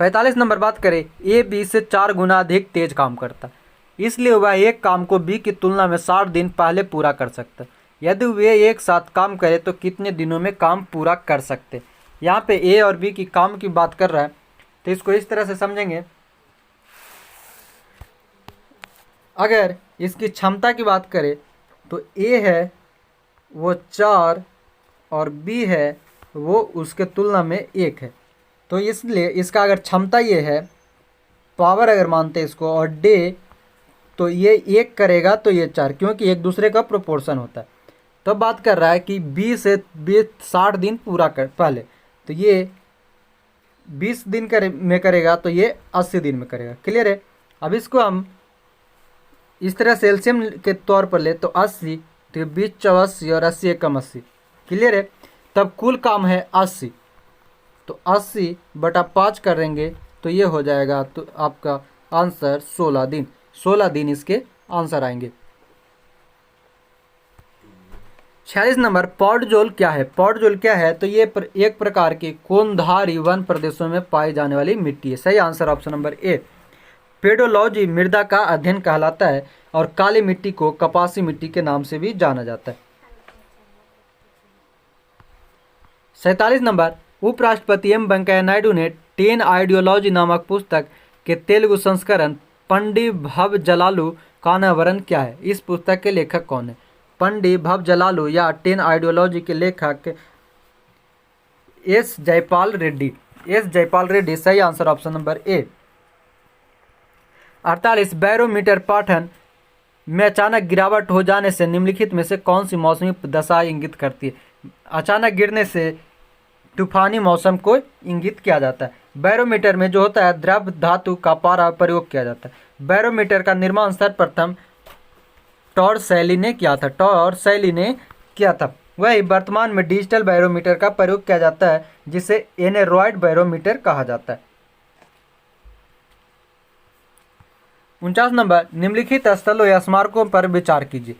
45 नंबर बात करें, ए बी से 4 गुना अधिक तेज काम करता है, इसलिए वह एक काम को बी की तुलना में 60 दिन पहले पूरा कर सकता है। यदि वे एक साथ काम करें तो कितने दिनों में काम पूरा कर सकते? यहाँ पे ए और बी की काम की बात कर रहा है तो इसको इस तरह से समझेंगे। अगर इसकी क्षमता की बात करें तो ए है वो 4 और बी है वो उसके तुलना में 1 है। तो इसलिए इसका अगर क्षमता ये है, पावर अगर मानते हैं इसको, और डे तो ये 1 करेगा तो ये 4, क्योंकि एक दूसरे का प्रोपोर्शन होता है। तो बात कर रहा है कि 20 से 60 दिन पूरा कर पहले, तो ये 20 दिन में करेगा तो ये 80 दिन में करेगा। क्लियर है? अब इसको हम इस तरह से एलसीएम के तौर पर ले तो 80, तो 20 84 और 80 एकम 80। क्लियर है? तब कुल काम है 80, तो 80/5 करेंगे तो ये हो जाएगा तो आपका आंसर 16 दिन। 16 दिन इसके आंसर आएंगे। 46 नंबर, पॉडजोल क्या है? पॉडजोल क्या है? तो ये एक प्रकार के कोनधारी वन प्रदेशों में पाई जाने वाली मिट्टी है। सही आंसर ऑप्शन नंबर ए। पेडोलॉजी मृदा का अध्ययन कहलाता है और काली मिट्टी को कपासी मिट्टी के नाम से भी जाना जाता है। 47 नंबर, उपराष्ट्रपति एम वेंकैया नायडू ने 10 आइडियोलॉजी नामक पुस्तक के तेलुगु संस्करण पंडित भवजलालु का अनावरण क्या है? इस पुस्तक के लेखक कौन है? पंडित भवजलालु या 10 आइडियोलॉजी के लेखक एस जयपाल रेड्डी। एस जयपाल रेड्डी। सही आंसर ऑप्शन नंबर ए। 48, बैरोमीटर पाठन में अचानक गिरावट हो जाने से निम्नलिखित में से कौन सी मौसमी दशा इंगित करती है? अचानक गिरने से तूफानी मौसम को इंगित किया जाता है। बैरोमीटर में जो होता है द्रव धातु का पारा प्रयोग किया जाता है। बैरोमीटर का निर्माण सर्वप्रथम टॉर्सैली ने किया था। टॉर्सैली ने किया था। वही वर्तमान में डिजिटल बैरोमीटर का प्रयोग किया जाता है जिसे एनेरॉयड बैरोमीटर कहा जाता है। 49 नंबर, निम्नलिखित स्थलों या स्मारकों पर विचार कीजिए।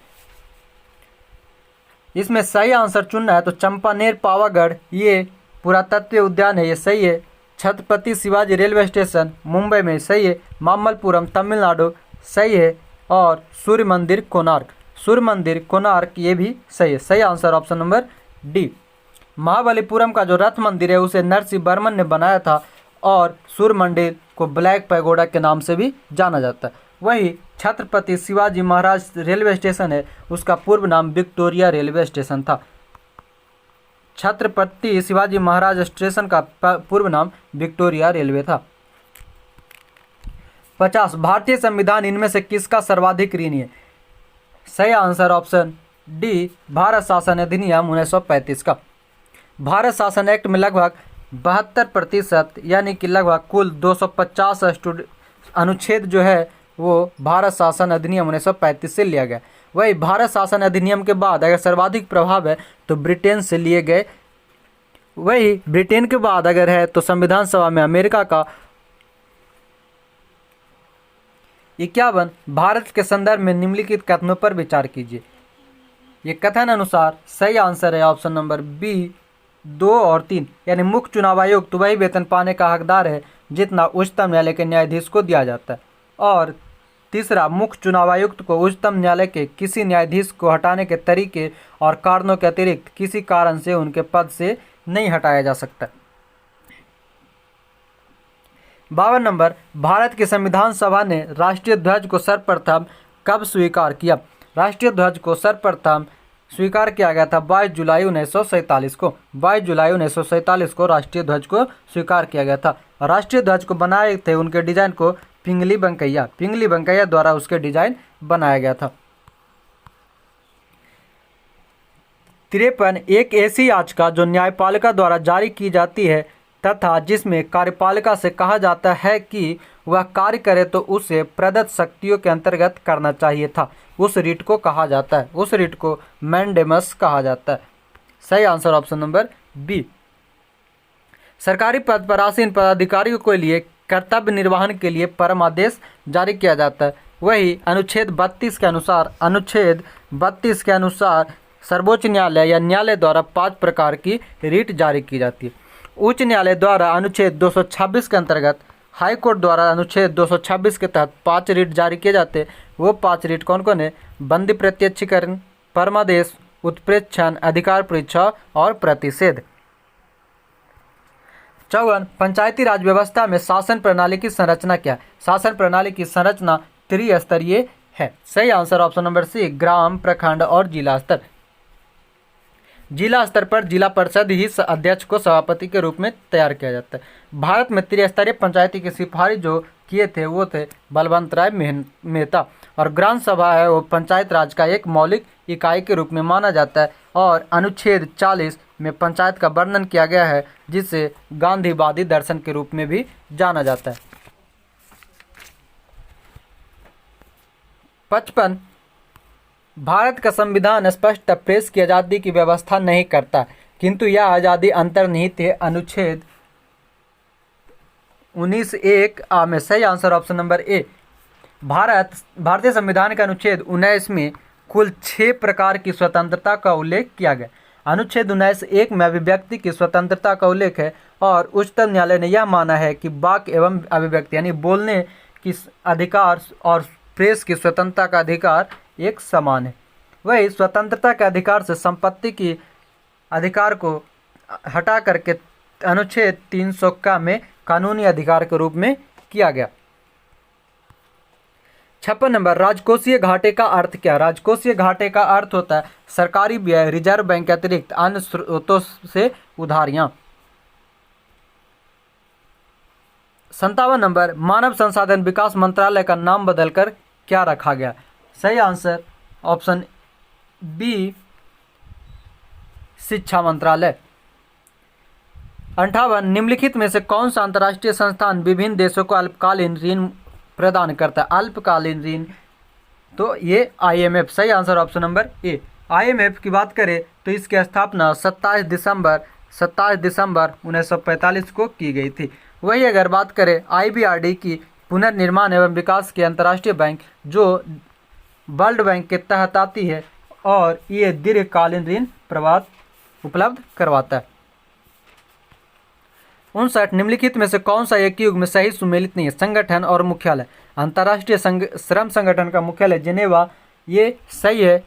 इसमें सही आंसर चुनना है तो चंपानेर पावागढ़ ये पुरातत्व उद्यान है, ये सही है। छत्रपति शिवाजी रेलवे स्टेशन मुंबई में सही है। मामल्लपुरम तमिलनाडु सही है। और सूर्य मंदिर कोणार्क, सूर्य मंदिर कोणार्क ये भी सही है। सही answer option number D. Mahabalipuram का जो रथ मंदिर है उसे नरसिंह वर्मन ने बनाया था और सूर्य मंदिर को ब्लैक पैगोडा के नाम से भी जाना जाता है। वही छत्रपति शिवाजी महाराज रेलवे स्टेशन है, उसका पूर्व नाम विक्टोरिया रेलवे स्टेशन था। छत्रपति शिवाजी महाराज स्टेशन का पूर्व नाम विक्टोरिया रेलवे था। 50, भारतीय संविधान इनमें से किसका सर्वाधिक ऋणी है? सही आंसर ऑप्शन डी, भारत शासन अधिनियम 1935 का। भारत शासन एक्ट में लगभग 72% यानी कि लगभग कुल 250 अनुच्छेद जो है वो भारत शासन अधिनियम 1935 से लिया गया। वही भारत शासन अधिनियम के बाद अगर सर्वाधिक प्रभाव है तो ब्रिटेन से लिए गए। वही ब्रिटेन के बाद अगर है तो संविधान सभा में अमेरिका का। 51, भारत के संदर्भ में निम्नलिखित कथनों पर विचार कीजिए। ये कथन अनुसार सही आंसर है ऑप्शन नंबर बी 2 और 3, यानी मुख्य चुनाव आयुक्त तो वही वेतन पाने का हकदार है जितना उच्चतम न्यायालय के न्यायाधीश को दिया जाता है। और तीसरा, मुख्य चुनाव आयुक्त को उच्चतम न्यायालय के किसी न्यायाधीश को हटाने के तरीके और कारणों के अतिरिक्त किसी कारण से उनके पद से नहीं हटाया जा सकता। 52 नंबर, भारत की संविधान सभा ने राष्ट्रीय ध्वज को सर्वप्रथम कब स्वीकार किया? राष्ट्रीय ध्वज को सर्वप्रथम स्वीकार किया गया था 22 जुलाई 1947 को। 22 जुलाई 1947 को राष्ट्रीय ध्वज को स्वीकार किया गया था। राष्ट्रीय ध्वज को बनाए थे उनके डिजाइन को पिंगली वेंकैया द्वारा उसके डिजाइन बनाया गया था। 53, एक ऐसी याचिका जो न्यायपालिका द्वारा जारी की जाती है तथा जिसमें कार्यपालिका से कहा जाता है कि वह कार्य करे तो उसे प्रदत्त शक्तियों के अंतर्गत करना चाहिए था, उस रीट को कहा जाता है, उस रीट को मैंडेमस कहा जाता है। सही आंसर ऑप्शन नंबर बी। सरकारी पद पर आसीन पदाधिकारियों के लिए कर्तव्य निर्वहन के लिए परमादेश जारी किया जाता है। वही अनुच्छेद 32 के अनुसार सर्वोच्च न्यायालय या न्यायालय द्वारा 5 प्रकार की रीट जारी की जाती है। उच्च न्यायालय द्वारा अनुच्छेद 226 के अंतर्गत, हाई कोर्ट द्वारा अनुच्छेद 226 के तहत 5 रीट जारी किए जाते हैं। वो 5 रीट कौन कौन है? बंदी प्रत्यक्षीकरण, परमादेश, उत्प्रेक्षण, अधिकार परीक्षा और प्रतिषेध। 54, पंचायती राज व्यवस्था में शासन प्रणाली की संरचना क्या है? शासन प्रणाली की संरचना त्रिस्तरीय है। सही आंसर ऑप्शन नंबर सी, ग्राम, प्रखंड और जिला स्तर। जिला स्तर पर जिला परिषद ही अध्यक्ष को सभापति के रूप में तैयार किया जाता है। भारत में त्रिस्तरीय पंचायती की सिफारिश जो किए थे वो थे बलवंत राय मेहता। और ग्राम सभा है वो पंचायत राज का एक मौलिक इकाई के रूप में माना जाता है। और अनुच्छेद 40 में पंचायत का वर्णन किया गया है जिसे गांधीवादी दर्शन के रूप में भी जाना जाता है। 55, भारत का संविधान स्पष्ट प्रेस की आज़ादी की व्यवस्था नहीं करता किंतु यह आज़ादी अंतर्निहित है अनुच्छेद 19(1) आ में सही आंसर ऑप्शन नंबर ए। भारतीय संविधान के अनुच्छेद 19 में कुल 6 प्रकार की स्वतंत्रता का उल्लेख किया गया। अनुच्छेद 19(1) में अभिव्यक्ति की स्वतंत्रता का उल्लेख है और उच्चतम न्यायालय ने यह माना है कि वाक एवं अभिव्यक्ति यानी बोलने की अधिकार और प्रेस की स्वतंत्रता का अधिकार एक समान है। वही स्वतंत्रता के अधिकार से संपत्ति की अधिकार को हटा करके अनुच्छेद 300 का में कानूनी अधिकार के रूप में किया गया। 56 नंबर, राजकोषीय घाटे का अर्थ क्या? राजकोषीय घाटे का अर्थ होता है सरकारी व्यय, रिजर्व बैंक के अतिरिक्त अन्य स्रोतों से उधारियां। 57 नंबर, मानव संसाधन विकास मंत्रालय का नाम बदलकर क्या रखा गया? सही आंसर ऑप्शन बी, शिक्षा मंत्रालय। 58, निम्नलिखित में से कौन सा अंतर्राष्ट्रीय संस्थान विभिन्न देशों को अल्पकालीन ऋण प्रदान करता है? अल्पकालीन ऋण, तो ये IMF। सही आंसर ऑप्शन नंबर ए। IMF की बात करें तो इसकी स्थापना 27 दिसंबर 1945 को की गई थी। वही अगर बात करें IBRD की पुनर्निर्माण एवं विकास की अंतर्राष्ट्रीय बैंक, जो वर्ल्ड बैंक के तहत आती है और ये दीर्घकालीन ऋण प्रवाह उपलब्ध करवाता है। 59, निम्नलिखित में से कौन सा एक युग में सही सुमेलित नहीं है? संगठन और मुख्यालय। अंतर्राष्ट्रीय श्रम संगठन का मुख्यालय जिनेवा, ये सही है।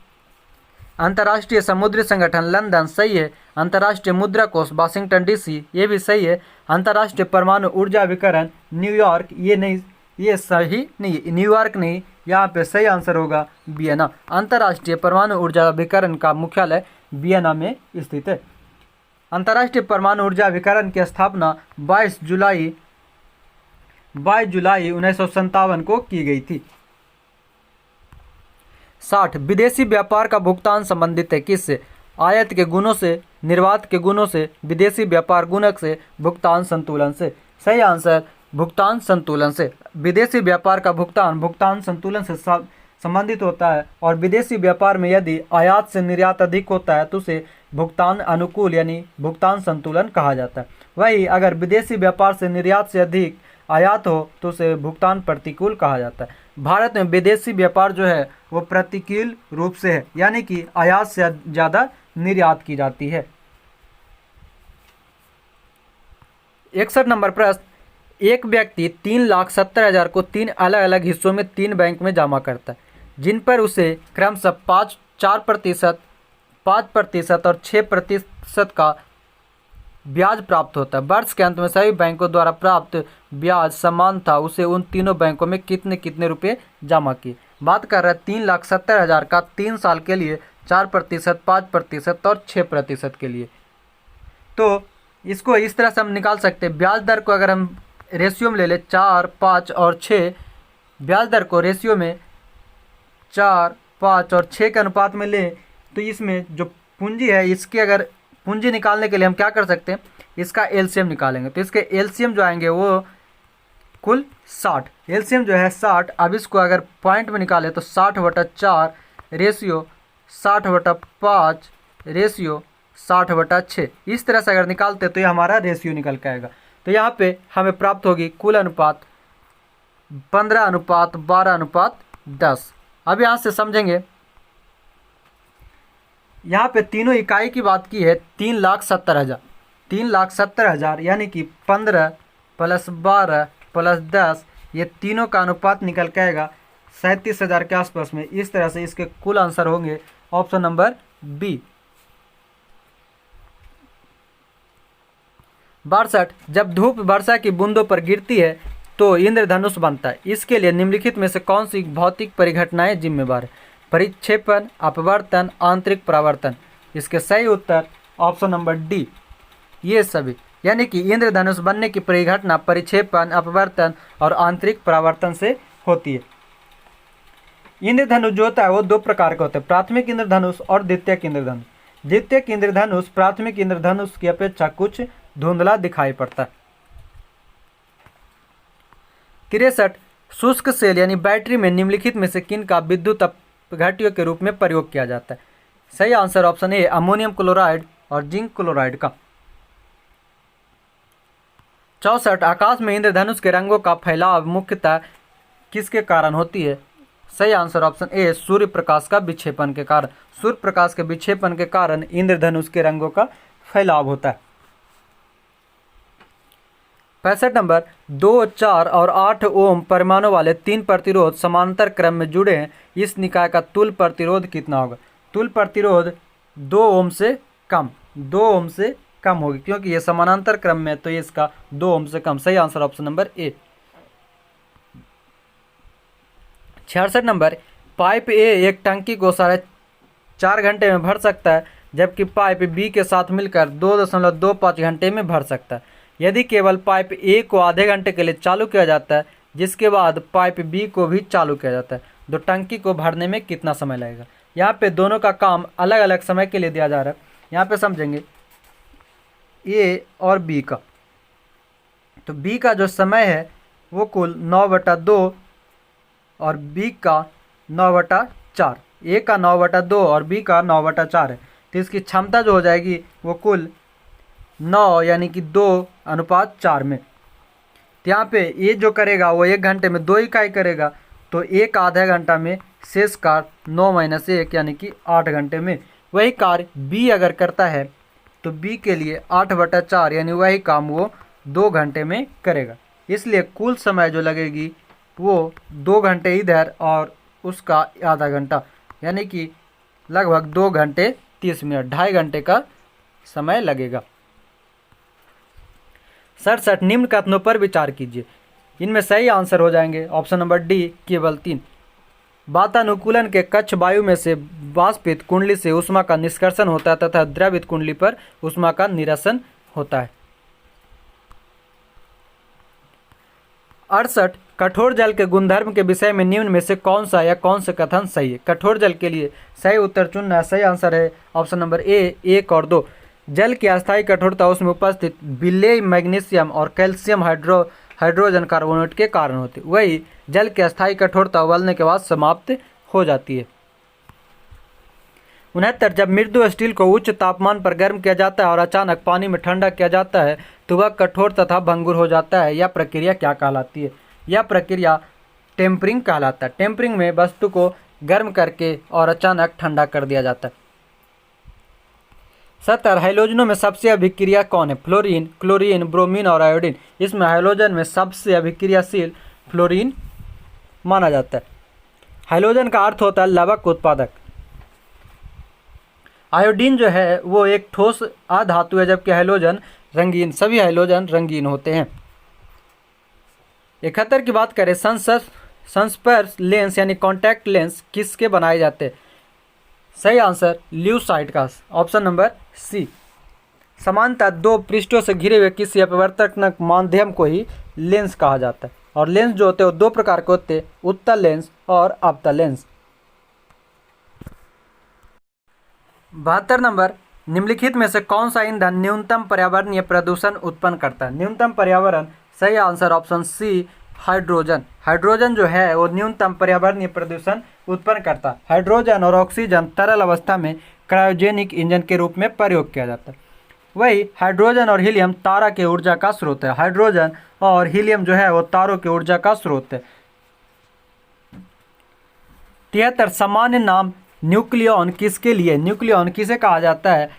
अंतर्राष्ट्रीय समुद्री संगठन लंदन, सही है। अंतर्राष्ट्रीय मुद्रा कोष वाशिंगटन DC, ये भी सही है। अंतर्राष्ट्रीय परमाणु ऊर्जा अभिकरण न्यूयॉर्क, ये नहीं, ये सही नहीं, न्यूयॉर्क नहीं, यहाँ पे सही आंसर होगा वियना। अंतर्राष्ट्रीय परमाणु ऊर्जा अभिकरण का मुख्यालय वियना में स्थित है। अंतर्राष्ट्रीय परमाणु ऊर्जा अभिकरण की स्थापना 22 जुलाई 1957 को की गई थी। 60, विदेशी व्यापार का भुगतान संबंधित है किससे? आयात के गुणों से, निर्यात के गुणों से, विदेशी व्यापार गुणक से, भुगतान संतुलन से। सही आंसर भुगतान संतुलन से। विदेशी व्यापार का भुगतान संतुलन से संबंधित होता है और विदेशी व्यापार में यदि आयात से निर्यात अधिक होता है तो उसे भुगतान अनुकूल यानी भुगतान संतुलन कहा जाता है। वही अगर विदेशी व्यापार से निर्यात से अधिक आयात हो तो उसे भुगतान प्रतिकूल कहा जाता है। भारत में विदेशी व्यापार जो है वो प्रतिकूल रूप से है, यानी कि आयात से ज़्यादा निर्यात की जाती है। 61 नंबर प्रश्न, एक व्यक्ति 3,70,000 को 3 अलग अलग हिस्सों में 3 बैंक में जमा करता है, जिन पर उसे क्रमशः 4%, 5% और 6% का ब्याज प्राप्त होता है। वर्ष के अंत में सभी बैंकों द्वारा प्राप्त ब्याज समान था। उसे उन तीनों बैंकों में कितने कितने रुपए जमा किए? बात कर रहे हैं 3,70,000 का 3 साल के लिए 4%, 5% और 6% के लिए। तो इसको इस तरह से हम निकाल सकते हैं। ब्याज दर को अगर हम रेशियो में ले लें 4, 5 और 6, ब्याज दर को रेशियो में 4, 5 और 6 के अनुपात में लें तो इसमें जो पूंजी है, इसके अगर पूंजी निकालने के लिए हम क्या कर सकते हैं, इसका LCM निकालेंगे। तो इसके LCM जो आएंगे वो कुल 60, LCM जो है 60। अब इसको अगर पॉइंट में निकालें तो 60/4 रेशियो 60/5 रेशियो 60/6, इस तरह से अगर निकालते तो ये हमारा रेशियो निकल के आएगा। तो यहाँ पे हमें प्राप्त होगी कुल अनुपात 15:12:10। अब यहाँ से समझेंगे, यहाँ पे तीनों इकाई की बात की है 3,70,000, 3,70,000 यानी कि 15 + 12 + 10, ये तीनों का अनुपात निकल के आएगा 37,000 के आसपास में। इस तरह से इसके कुल आंसर होंगे ऑप्शन नंबर बी। 62, जब धूप वर्षा की बूंदों पर गिरती है तो इंद्रधनुष बनता है। इसके लिए निम्नलिखित में से कौन सी भौतिक परिघटनाएं जिम्मेवार है? परिक्षेपण, अपवर्तन, आंतरिक परावर्तन। इसके सही उत्तर ऑप्शन नंबर डी, ये सभी, यानी कि इंद्रधनुष बनने की परिघटना परिक्षेपण, अपवर्तन और आंतरिक परावर्तन से होती है। इंद्रधनुष जो होता है वो 2 प्रकार का होता है, प्राथमिक इंद्रधनुष और द्वितीयक इंद्रधनुष। द्वितीयक इंद्रधनुष प्राथमिक इंद्रधनुष की अपेक्षा कुछ धुंधला दिखाई पड़ता है। 63, शुष्क सेल यानी बैटरी में निम्नलिखित में से किन का विद्युत अपघट्य के रूप में प्रयोग किया जाता है? सही answer option A, ammonium chloride और जिंक क्लोराइड का। 64 आकाश में इंद्रधनुष के रंगों का फैलाव मुख्यतः किसके कारण होती है? सही answer option A, Surya Prakash का विक्षेपण के कारण। सूर्य प्रकाश के विक्षेपण के कारण इंद्रधनुष के रंगों का फैलाव होता है। 65 नंबर, 2, 4 और 8 ओम परमाणु वाले 3 प्रतिरोध समांतर क्रम में जुड़े हैं, इस निकाय का तुल्य प्रतिरोध कितना होगा? तुल्य प्रतिरोध 2 ओम से कम, 2 ओम से कम होगी, क्योंकि ये समानांतर क्रम में, तो ये इसका 2 ओम से कम। सही आंसर ऑप्शन नंबर ए। 66 नंबर, पाइप ए एक टंकी को 4.5 घंटे में भर सकता है, जबकि पाइप बी के साथ मिलकर 2.25 घंटे में भर सकता है। यदि केवल पाइप ए को आधे घंटे के लिए चालू किया जाता है, जिसके बाद पाइप बी को भी चालू किया जाता है, तो टंकी को भरने में कितना समय लगेगा? यहाँ पे दोनों का काम अलग अलग समय के लिए दिया जा रहा है। यहाँ पे समझेंगे ए और बी का, तो बी का जो समय है वो कुल 9/2 और बी का 9/4, ए का 9/2 और बी का 9/4 है, तो इसकी क्षमता जो हो जाएगी वो कुल 9 यानी कि 2:4 में। तो यहाँ पे ए जो करेगा वो 1 घंटे में 2 इकाई करेगा, तो एक आधा घंटा में शेष कार्य 9 - 1 यानी कि 8 घंटे में। वही कार्य बी अगर करता है तो बी के लिए 8/4 यानी वही काम वो 2 घंटे में करेगा। इसलिए कुल समय जो लगेगी वो 2 घंटे इधर और उसका आधा घंटा, यानी कि लगभग 2 घंटे 30 मिनट, 2.5 घंटे का समय लगेगा। 67 निम्न कथनों पर विचार कीजिए, इनमें सही आंसर हो जाएंगे ऑप्शन नंबर डी केवल 3। वातानुकूलन के कक्ष वायु में से वाष्पित कुंडली से ऊष्मा का निष्कर्षण होता है तथा द्रवित कुंडली पर ऊष्मा का निरसन होता है। 68 कठोर जल के गुणधर्म के विषय में निम्न में से कौन सा या कौन से कथन सही है? कठोर जल के लिए सही उत्तर चुनना है। सही आंसर है ऑप्शन नंबर ए 1 और 2। जल की अस्थायी कठोरता उसमें उपस्थित विलेय मैग्नीशियम और कैल्शियम हाइड्रोजन कार्बोनेट के कारण होती है। वही जल की अस्थायी कठोरता उबलने के बाद समाप्त हो जाती है। 69 जब मृदु स्टील को उच्च तापमान पर गर्म किया जाता है और अचानक पानी में ठंडा किया जाता है तो वह कठोर तथा भंगुर हो जाता है। यह प्रक्रिया क्या कहलाती है? यह प्रक्रिया टेम्परिंग कहलाता है। टेम्परिंग में वस्तु को गर्म करके और अचानक ठंडा कर दिया जाता है। 70 हैलोजनों में सबसे अभिक्रिया कौन है? फ्लोरीन, क्लोरीन, ब्रोमीन और आयोडीन। इसमें हैलोजन में सबसे अभिक्रियाशील फ्लोरीन माना जाता है। हैलोजन का अर्थ होता है लवक उत्पादक। आयोडीन जो है वो एक ठोस अधातु है, जबकि हैलोजन रंगीन, सभी हैलोजन रंगीन होते हैं। 71 की बात करें, संस्पर्श लेंस यानी कॉन्टैक्ट लेंस किसके बनाए जाते हैं? सही आंसर ल्यूसाइट का, ऑप्शन नंबर सी। समानतः 2 पृष्ठों से घिरे हुए किसी अपवर्तक माध्यम को ही लेंस कहा जाता है। और लेंस जो होते हैं वो 2 प्रकार के होते हैं, उत्तल लेंस और अवतल लेंस। 72 नंबर, निम्नलिखित में से कौन सा ईंधन न्यूनतम पर्यावरणीय प्रदूषण उत्पन्न करता है? न्यूनतम पर्यावरण, सही answer option C hydrogen. Hydrogen जो है वो न्यूनतम पर्यावरणीय प्रदूषण उत्पन्न करता है। हाइड्रोजन और ऑक्सीजन तरल अवस्था में क्रायोजेनिक इंजन के रूप में प्रयोग किया जाता है। वही हाइड्रोजन और हीलियम तारा के ऊर्जा का स्रोत है। हाइड्रोजन और हीलियम जो है वो तारों की ऊर्जा का स्रोत है। 73 सामान्य नाम न्यूक्लियॉन किसके लिए? न्यूक्लियॉन किसे कहा जाता है?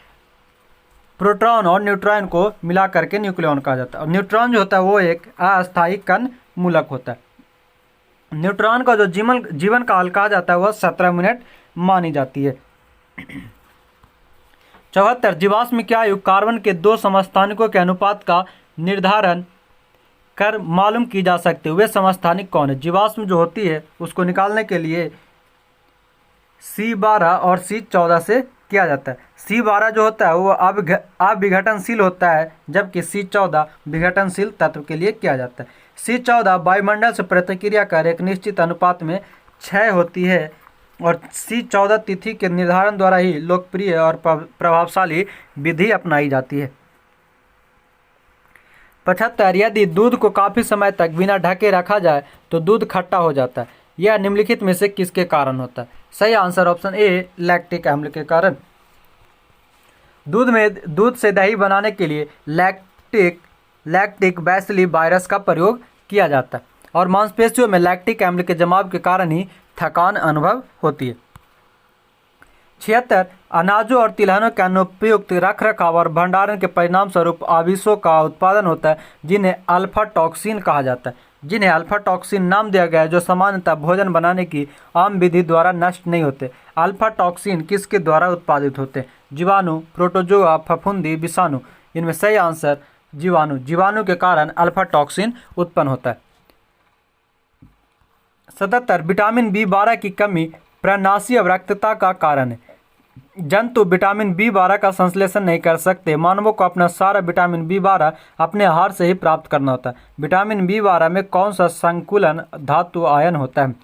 प्रोटॉन और न्यूट्रॉन को मिला करके न्यूक्लियॉन कहा जाता है। और न्यूट्रॉन जो होता है वो एक अस्थायी कण मूलक होता है। न्यूट्रॉन का जो जीवन काल कहा जाता है वह 17 मिनट मानी जाती है। 74 जीवाश्म की आयु कार्बन के 2 समस्थानिकों के अनुपात का निर्धारण कर मालूम की जा सकती है। वे समस्थानिक कौन है? जीवाश्म जो होती है उसको निकालने के लिए C12 और C14 से किया जाता है। C12 जो होता है वो अविघटनशील होता है, जबकि C14 विघटनशील तत्व के लिए किया जाता है। C14 वायुमंडल से प्रतिक्रिया कर एक निश्चित अनुपात में क्षय होती है और C14 तिथि के निर्धारण द्वारा ही लोकप्रिय और प्रभावशाली विधि अपनाई जाती है। 75 यदि दूध को काफ़ी समय तक बिना ढके रखा जाए तो दूध खट्टा हो जाता है। यह निम्नलिखित में से किसके कारण होता है? सही आंसर ऑप्शन ए लैक्टिक अम्ल के कारण। दूध से दही बनाने के लिए लैक्टिक लैक्टिक बैसिली वायरस का प्रयोग किया जाता है और मांसपेशियों में लैक्टिक अम्ल के जमाव के कारण ही थकान अनुभव होती है। 76 अनाजों और तिलहनों के अनुपयुक्त रख रखाव और भंडारण के परिणाम स्वरूप आविशों का उत्पादन होता है जिन्हें अल्फा टॉक्सिन कहा जाता है। जिन्हें अल्फा टॉक्सिन नाम दिया गया है, जो सामान्यतः भोजन बनाने की आम विधि द्वारा नष्ट नहीं होते। अल्फा टॉक्सिन किसके द्वारा उत्पादित होते हैं? जीवाणु, प्रोटोजोआ, फफूंदी, विषाणु। इनमें सही आंसर जीवाणु। जीवाणु के कारण अल्फा टॉक्सिन उत्पन्न होता है। 77 विटामिन B12 की कमी प्रनासी अवरक्तता का कारण है। जंतु विटामिन B12 का संश्लेषण नहीं कर सकते। मानवों को अपना सारा विटामिन B12 अपने आहार से ही प्राप्त करना होता है। विटामिन B12 में कौन सा संकुलन धातु आयन होता है?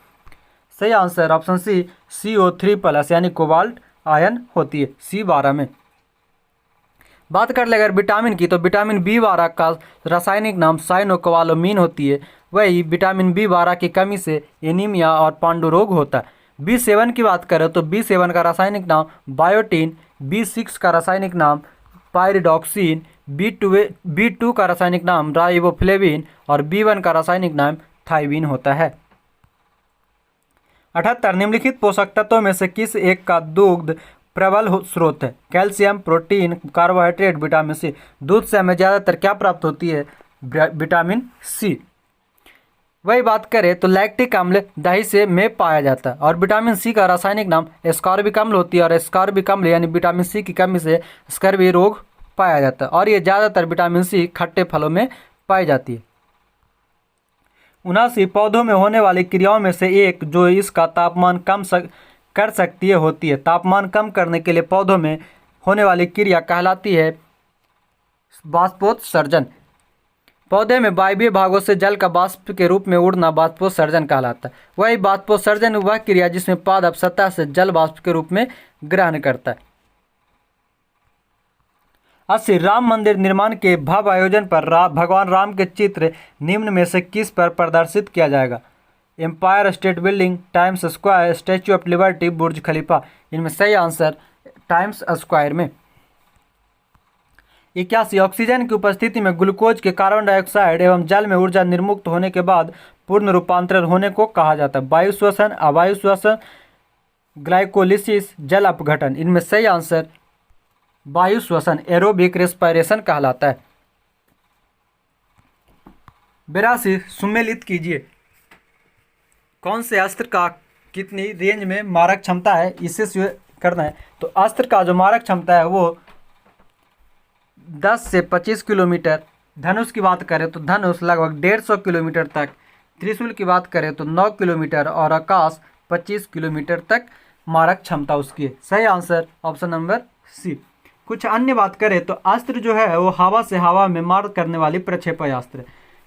सही आंसर ऑप्शन सी CO3+ यानी कोबाल्ट आयन होती है C12 में। बात कर ले अगर विटामिन की, तो विटामिन B12 का रासायनिक नाम साइनोकोबालामिन होती है। वही विटामिन B12 की कमी से एनीमिया और पांडु रोग होता है। B7 की बात करें तो B7 का रासायनिक नाम बायोटीन, B6 का रासायनिक नाम पायरिडॉक्सिन, B2 का रासायनिक नाम राइबोफ्लेविन और B1 का रासायनिक नाम थाइवीन होता है। 78 निम्नलिखित पोषक तत्वों में से किस एक का दुग्ध प्रबल स्रोत है? Calcium, protein, carbohydrate, vitamin C. दूध से हमें ज़्यादातर क्या प्राप्त होती है? Vitamin C. वही बात करें तो लैक्टिक अम्ल दही से में पाया जाता है और विटामिन सी का रासायनिक नाम एस्कॉर्बिक अम्ल होती है और एस्कॉर्बिक अम्ल यानी विटामिन सी की कमी से स्कर्वी रोग पाया जाता है और ये ज़्यादातर विटामिन सी खट्टे फलों में पाई जाती है। 79 पौधों में होने वाली क्रियाओं में से एक जो इसका तापमान कम कर सकती है होती है। तापमान कम करने के लिए पौधों में होने वाली क्रिया कहलाती है बाष्पोत्सर्जन। पौधे में वायवीय भागों से जल का वाष्प के रूप में उड़ना बाष्पोत्सर्जन कहलाता है। वही बाष्पोत्सर्जन वह क्रिया जिसमें पादप सतह से जल वाष्प के रूप में ग्रहण करता है। 80 राम मंदिर निर्माण के भव्य आयोजन पर भगवान राम के चित्र निम्न में से किस पर प्रदर्शित किया जाएगा? Empire State Building, Times Square, Statue of Liberty, Burj Khalifa. इनमें सही आंसर टाइम्स स्क्वायर में। 81 ऑक्सीजन की उपस्थिति में ग्लूकोज के कार्बन डाइऑक्साइड एवं जल में ऊर्जा निर्मुक्त होने के बाद पूर्ण रूपांतरण होने को कहा जाता है? वायु श्वसन, अवायु श्वसन, ग्लाइकोलिसिस, जल अपघटन। इनमें सही आंसर वायु श्वसन एरोबिक रेस्पिरेशन कहलाता है। 82 सुमेलित कीजिए कौन से अस्त्र का कितनी रेंज में मारक क्षमता है, इसे करना है। तो अस्त्र का जो मारक क्षमता है वो 10 से 25 किलोमीटर। धनुष की बात करें तो धनुष लगभग 150 किलोमीटर तक। त्रिशूल की बात करें तो 9 किलोमीटर और आकाश 25 किलोमीटर तक मारक क्षमता उसकी है। सही आंसर ऑप्शन नंबर सी। कुछ अन्य बात करें तो अस्त्र जो है वो हवा से हवा में मार करने वाली प्रक्षेपण अस्त्र।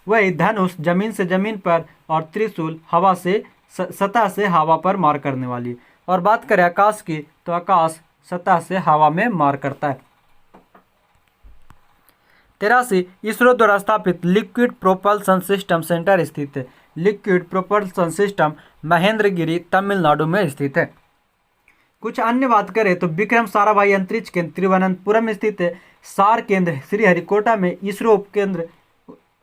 वही धनुष जमीन से जमीन पर और त्रिशूल हवा से सतह से हवा पर मार करने वाली। और बात करें आकाश की तो आकाश सतह से हवा में मार करता है। 83 इसरो द्वारा स्थापित लिक्विड प्रोपल्सन सिस्टम सेंटर स्थित है। Liquid propulsion system Mahendragiri Tamil Nadu में स्थित है। कुछ अन्य बात करें तो विक्रम साराभाई अंतरिक्ष केंद्र तिरुवनंतपुरम स्थित है। सार केंद्र श्रीहरिकोटा में,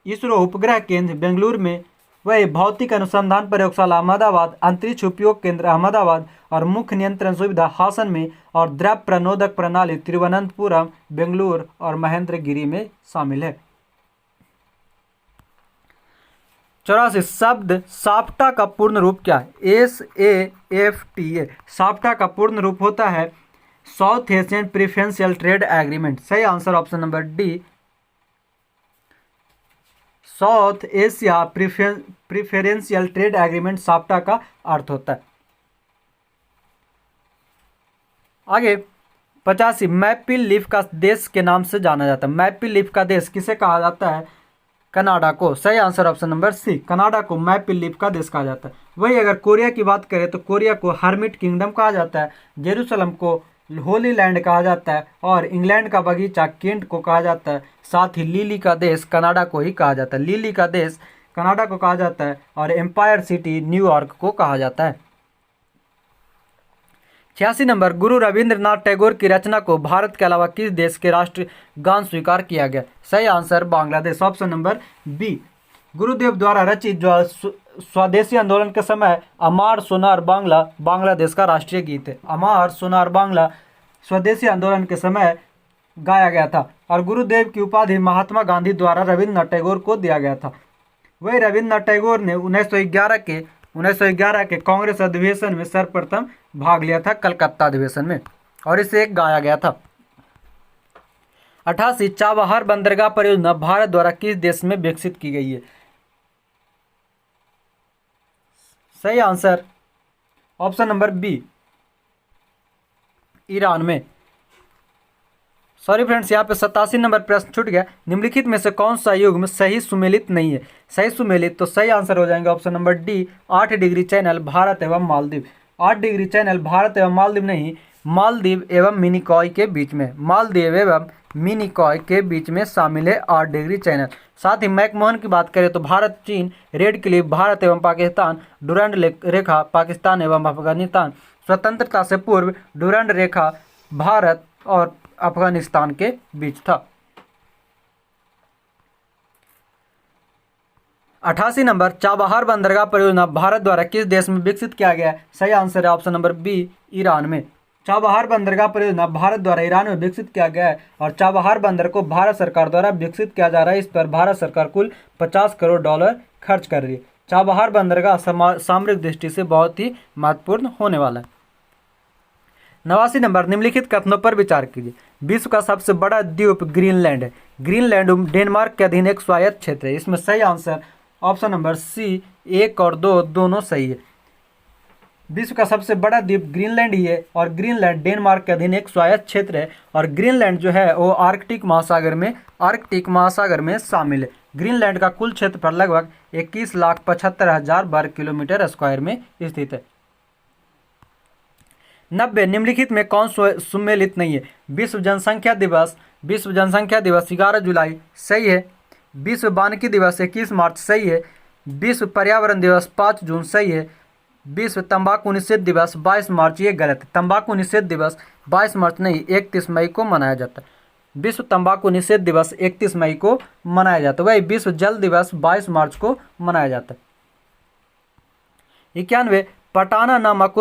इसरो उपग्रह केंद्र बेंगलुरु में, वह भौतिक अनुसंधान प्रयोगशाला अहमदाबाद, अंतरिक्ष उपयोग केंद्र अहमदाबाद और मुख्य नियंत्रण सुविधा हासन में और द्रव प्रणोदक प्रणाली तिरुवनंतपुरम, बेंगलुरु और महेंद्रगिरी में शामिल है। 84 शब्द साप्टा का पूर्ण रूप क्या है? SAFTA। साप्टा का पूर्ण रूप होता है South Asian preferential trade agreement. सही answer option number D South Asia preferential trade agreement SAPTA का अर्थ होता है। आगे 85 मैपिल लीफ का देश के नाम से जाना जाता है। मैपिल लीफ का देश किसे कहा जाता है? कनाडा को। सही answer option number C, Canada को मैपिल लीफ का देश कहा जाता है। वही अगर कोरिया की बात करें तो कोरिया को हर्मिट किंगडम कहा जाता है, जेरूसलम को होली लैंड कहा जाता है और इंग्लैंड का बगीचा केंट को कहा जाता है। साथ ही लिली का देश कनाडा को ही कहा जाता है। लिली का देश कनाडा को कहा जाता है और एम्पायर सिटी न्यूयॉर्क को कहा जाता है। 86 नंबर, गुरु रविंद्रनाथ टैगोर की रचना को भारत के अलावा किस देश के राष्ट्रीय गान स्वीकार किया गया? सही answer Bangladesh, option number B. गुरुदेव द्वारा रचित जो स्वदेशी आंदोलन के समय अमार सोनार बांग्ला बांग्लादेश का राष्ट्रीय गीत है। अमार सोनार बांग्ला स्वदेशी आंदोलन के समय गाया गया था। और गुरुदेव की उपाधि महात्मा गांधी द्वारा रविंद्रनाथ टैगोर को दिया गया था। वही रविंद्रनाथ टैगोर ने 1911 के कांग्रेस अधिवेशन में सर्वप्रथम भाग लिया था, कलकत्ता अधिवेशन में, और इसे गाया गया था। 88, चाबहार बंदरगाह परियोजना भारत द्वारा किस देश में विकसित की गई है? सही answer option number B, Iran में। सॉरी फ्रेंड्स, यहाँ पे 87 नंबर प्रश्न छूट गया। निम्नलिखित में से कौन सा युग्म में सही सुमेलित नहीं है? सही सुमेलित, तो सही आंसर हो जाएंगे option number D, 8 degree channel Bharat एवं मालदीव। 8 डिग्री चैनल भारत एवं मालदीव नहीं, मालदीव एवं मिनिकॉय के बीच में, मालदीव एवं मिनिकॉय के बीच में शामिल है 8 डिग्री चैनल। साथ ही मैकमोहन की बात करें तो भारत चीन रेड क्लिफ भारत एवं पाकिस्तान, डुरंड रेखा पाकिस्तान एवं अफगानिस्तान, स्वतंत्रता से पूर्व डुरंड रेखा भारत और अफगानिस्तान के बीच था। 88 नंबर, चाबहार बंदरगाह परियोजना भारत द्वारा किस देश में विकसित किया गया? सही आंसर है ऑप्शन नंबर बी, ईरान में। चाबहार बंदरगाह परियोजना भारत द्वारा ईरान में विकसित किया गया है और चाबहार बंदर को भारत सरकार द्वारा विकसित किया जा रहा है। इस पर भारत सरकार कुल $50 करोड़ खर्च कर रही है। चाबहार बंदरगाह सामरिक दृष्टि से बहुत ही महत्वपूर्ण होने वाला है। 89 नंबर, निम्नलिखित कथनों पर विचार कीजिए। विश्व का सबसे बड़ा द्वीप ग्रीनलैंड है। ग्रीनलैंड डेनमार्क के अधीन एक स्वायत्त क्षेत्र है। इसमें सही आंसर ऑप्शन नंबर सी, 1 और 2 दोनों सही है। विश्व का सबसे बड़ा द्वीप ग्रीनलैंड ही है और ग्रीनलैंड डेनमार्क के अधीन एक स्वायत्त क्षेत्र है। और ग्रीनलैंड जो है वो आर्कटिक महासागर में शामिल है। ग्रीनलैंड का कुल क्षेत्रफल लगभग 21,75,000 वर्ग किलोमीटर स्क्वायर में स्थित है। 90, निम्नलिखित में कौन सुमेलित नहीं है? विश्व जनसंख्या दिवस 11 जुलाई सही है। विश्व वानिकी दिवस 21 मार्च सही है। विश्व पर्यावरण दिवस 5 जून सही है। विश्व तंबाकू निषेध दिवस 22 मार्च, ये गलत है। तंबाकू निषेध दिवस 22 मार्च नहीं, 31 मई को मनाया जाता है। विश्व तंबाकू निषेध दिवस 31 मई को मनाया जाता है। वही विश्व जल दिवस 22 मार्च को मनाया जाता है। 91, पटाना नामक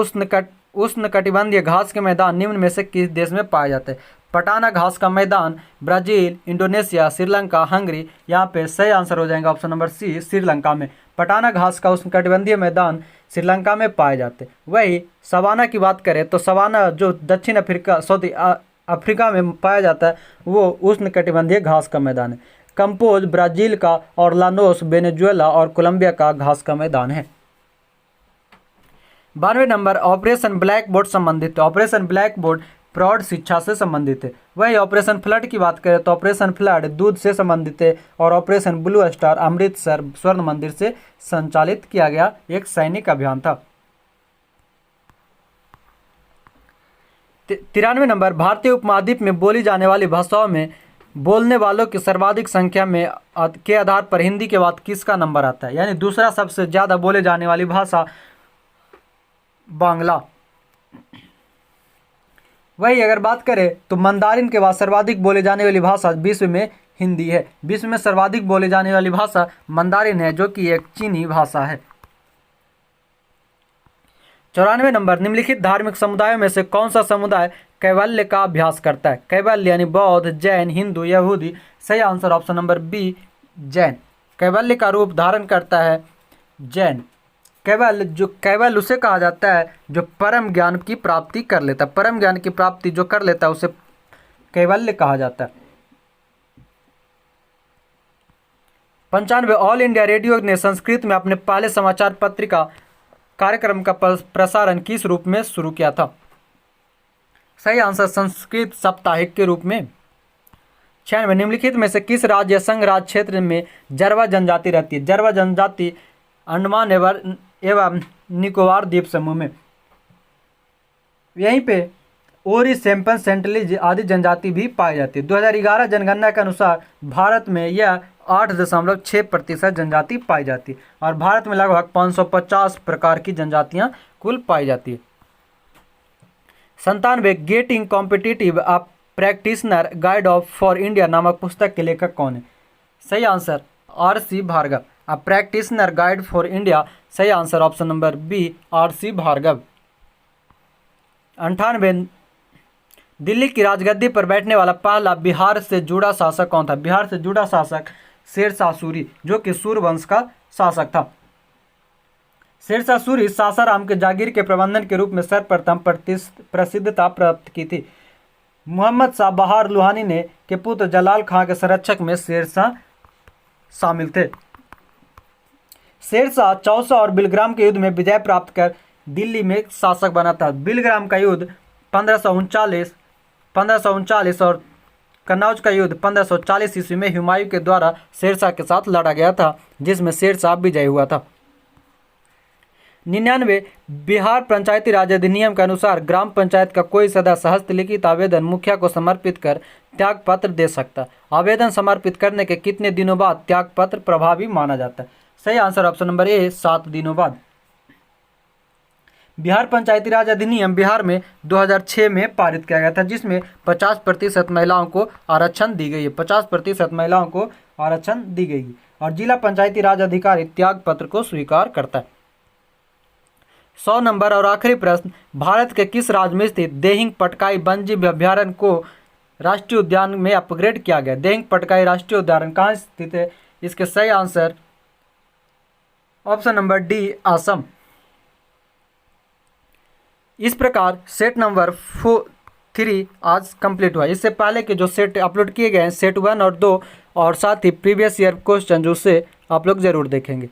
उष्णकटिबंधीय घास के मैदान निम्न में से किस देश में पाए जाते हैं? पटाना घास का मैदान ब्राजील, इंडोनेशिया, श्रीलंका, हंगरी। यहाँ पे सही आंसर हो जाएगा ऑप्शन नंबर सी, श्रीलंका में। पटाना घास का उष्णकटिबंधीय मैदान श्रीलंका में पाए जाते हैं। वही सवाना की बात करें तो सवाना जो दक्षिण अफ्रीका में पाया जाता है वो उष्णकटिबंधीय घास का मैदान है। कंपोज ब्राजील का और लानोस वेनेजुएला और कोलंबिया का घास का मैदान है। 92 नंबर, ऑपरेशन ब्लैक बोर्ड संबंधित है। ऑपरेशन ब्लैक बोर्ड प्रौढ़ शिक्षा से संबंधित है। वही ऑपरेशन फ्लड की बात करें तो ऑपरेशन फ्लड दूध से संबंधित है और ऑपरेशन ब्लू स्टार अमृतसर स्वर्ण मंदिर से संचालित किया गया एक सैनिक अभियान था। 93 नंबर, भारतीय उपमहाद्वीप में बोली जाने वाली भाषाओं में बोलने वालों की सर्वाधिक संख्या में के आधार पर हिंदी के बाद किसका नंबर आता है? यानी दूसरा सबसे ज़्यादा बोले जाने वाली भाषा बांग्ला। वही अगर बात करें तो मंदारिन के बाद सर्वाधिक बोले जाने वाली भाषा विश्व में हिंदी है। विश्व में सर्वाधिक बोले जाने वाली भाषा मंदारिन है जो कि एक चीनी भाषा है। 94 नंबर, निम्नलिखित धार्मिक समुदायों में से कौन सा समुदाय कैवल्य का अभ्यास करता है? कैवल्य यानी बौद्ध, जैन, हिंदू, यहूदी। सही answer option number B, Jain. कैवल्य का रूप धारण करता है जैन। कैवल्य उसे कहा जाता है जो परम ज्ञान की प्राप्ति कर लेता है। परम ज्ञान की प्राप्ति जो कर लेता है उसे कैवल्य कहा जाता है। 95, ऑल इंडिया रेडियो ने संस्कृत में अपने पहले समाचार पत्रिका कार्यक्रम का प्रसारण किस रूप में शुरू किया था? सही आंसर संस्कृत साप्ताहिक के रूप में। 96, निम्नलिखित में से किस राज्य या संघ राज्य क्षेत्र में जरवा जनजाति रहती है? जरवा जनजाति अंडमान एवं निकोबार द्वीप समूह में। यहीं पे ओरी, सैम्पन, सेंटलिज आदि जनजाति भी पाई जाती है। 2011 जनगणना के अनुसार भारत में यह 8.6% जनजाति पाई जाती है और भारत में लगभग 550 प्रकार की जनजातियां कुल पाई जाती है। 97 getting competitive a practitioner guide of for India नामक पुस्तक के लेखक कौन है? सही answer R.C. Bhargava. A practitioner guide for India, सही answer option number B R.C. Bhargava. 98 Delhi की राजगद्दी पर बैठने वाला पहला बिहार से जुड़ा शासक कौन था? बिहार से जुड़ा शासक शेरशाह सूरी, जो कि सूर्य वंश का शासक था। शेरशाह सूरी सासाराम के जागीर के प्रबंधन के रूप में सर्वप्रथम प्रसिद्धता प्राप्त की थी। मोहम्मद शाह बहार लुहानी ने के पुत्र जलाल खां के संरक्षक में शेरशाह शामिल थे। शेरशाह चौसा और बिलग्राम के युद्ध में विजय प्राप्त कर दिल्ली में शासक बना था। बिलग्राम का युद्ध 1539 और कन्नौज का युद्ध 1540 ईस्वी में हुमायूं के द्वारा शेरशाह के साथ लड़ा गया था, जिसमें शेरशाह विजयी हुआ था। 99 बिहार पंचायती राज अधिनियम के अनुसार ग्राम पंचायत का कोई सदस्य हस्तलिखित आवेदन मुखिया को समर्पित कर त्याग पत्र दे सकता है। आवेदन समर्पित करने के कितने दिनों बाद त्याग पत्र प्रभावी माना जाता है? सही आंसर ऑप्शन नंबर ए 7 दिनों बाद। बिहार पंचायती राज अधिनियम बिहार में 2006 में पारित किया गया था, जिसमें 50% महिलाओं को आरक्षण दी गई है। 50% महिलाओं को आरक्षण दी गई है। और जिला पंचायती राज अधिकारी त्याग पत्र को स्वीकार करता है। 100 नंबर और आखिरी प्रश्न, भारत के किस राज्य में स्थित देहिंग पटकाई वन्यजीव अभ्यारण्य को राष्ट्रीय उद्यान में अपग्रेड किया गया? देहिंग पटकाई राष्ट्रीय उद्यान कहाँ स्थित है? इसके सही answer option number D Assam. इस प्रकार सेट नंबर 3 आज कंप्लीट हुआ। इससे पहले के जो सेट अपलोड किए गए हैं सेट 1 और 2 और साथ ही प्रीवियस ईयर क्वेश्चन जो से आप लोग जरूर देखेंगे।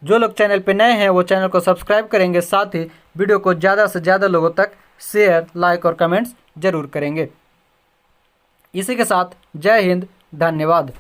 जो लोग चैनल पे नए हैं वो चैनल को सब्सक्राइब करेंगे, साथ ही वीडियो को ज़्यादा से ज़्यादा लोगों तक शेयर, लाइक और कमेंट्स जरूर करेंगे। इसी के साथ जय हिंद, धन्यवाद।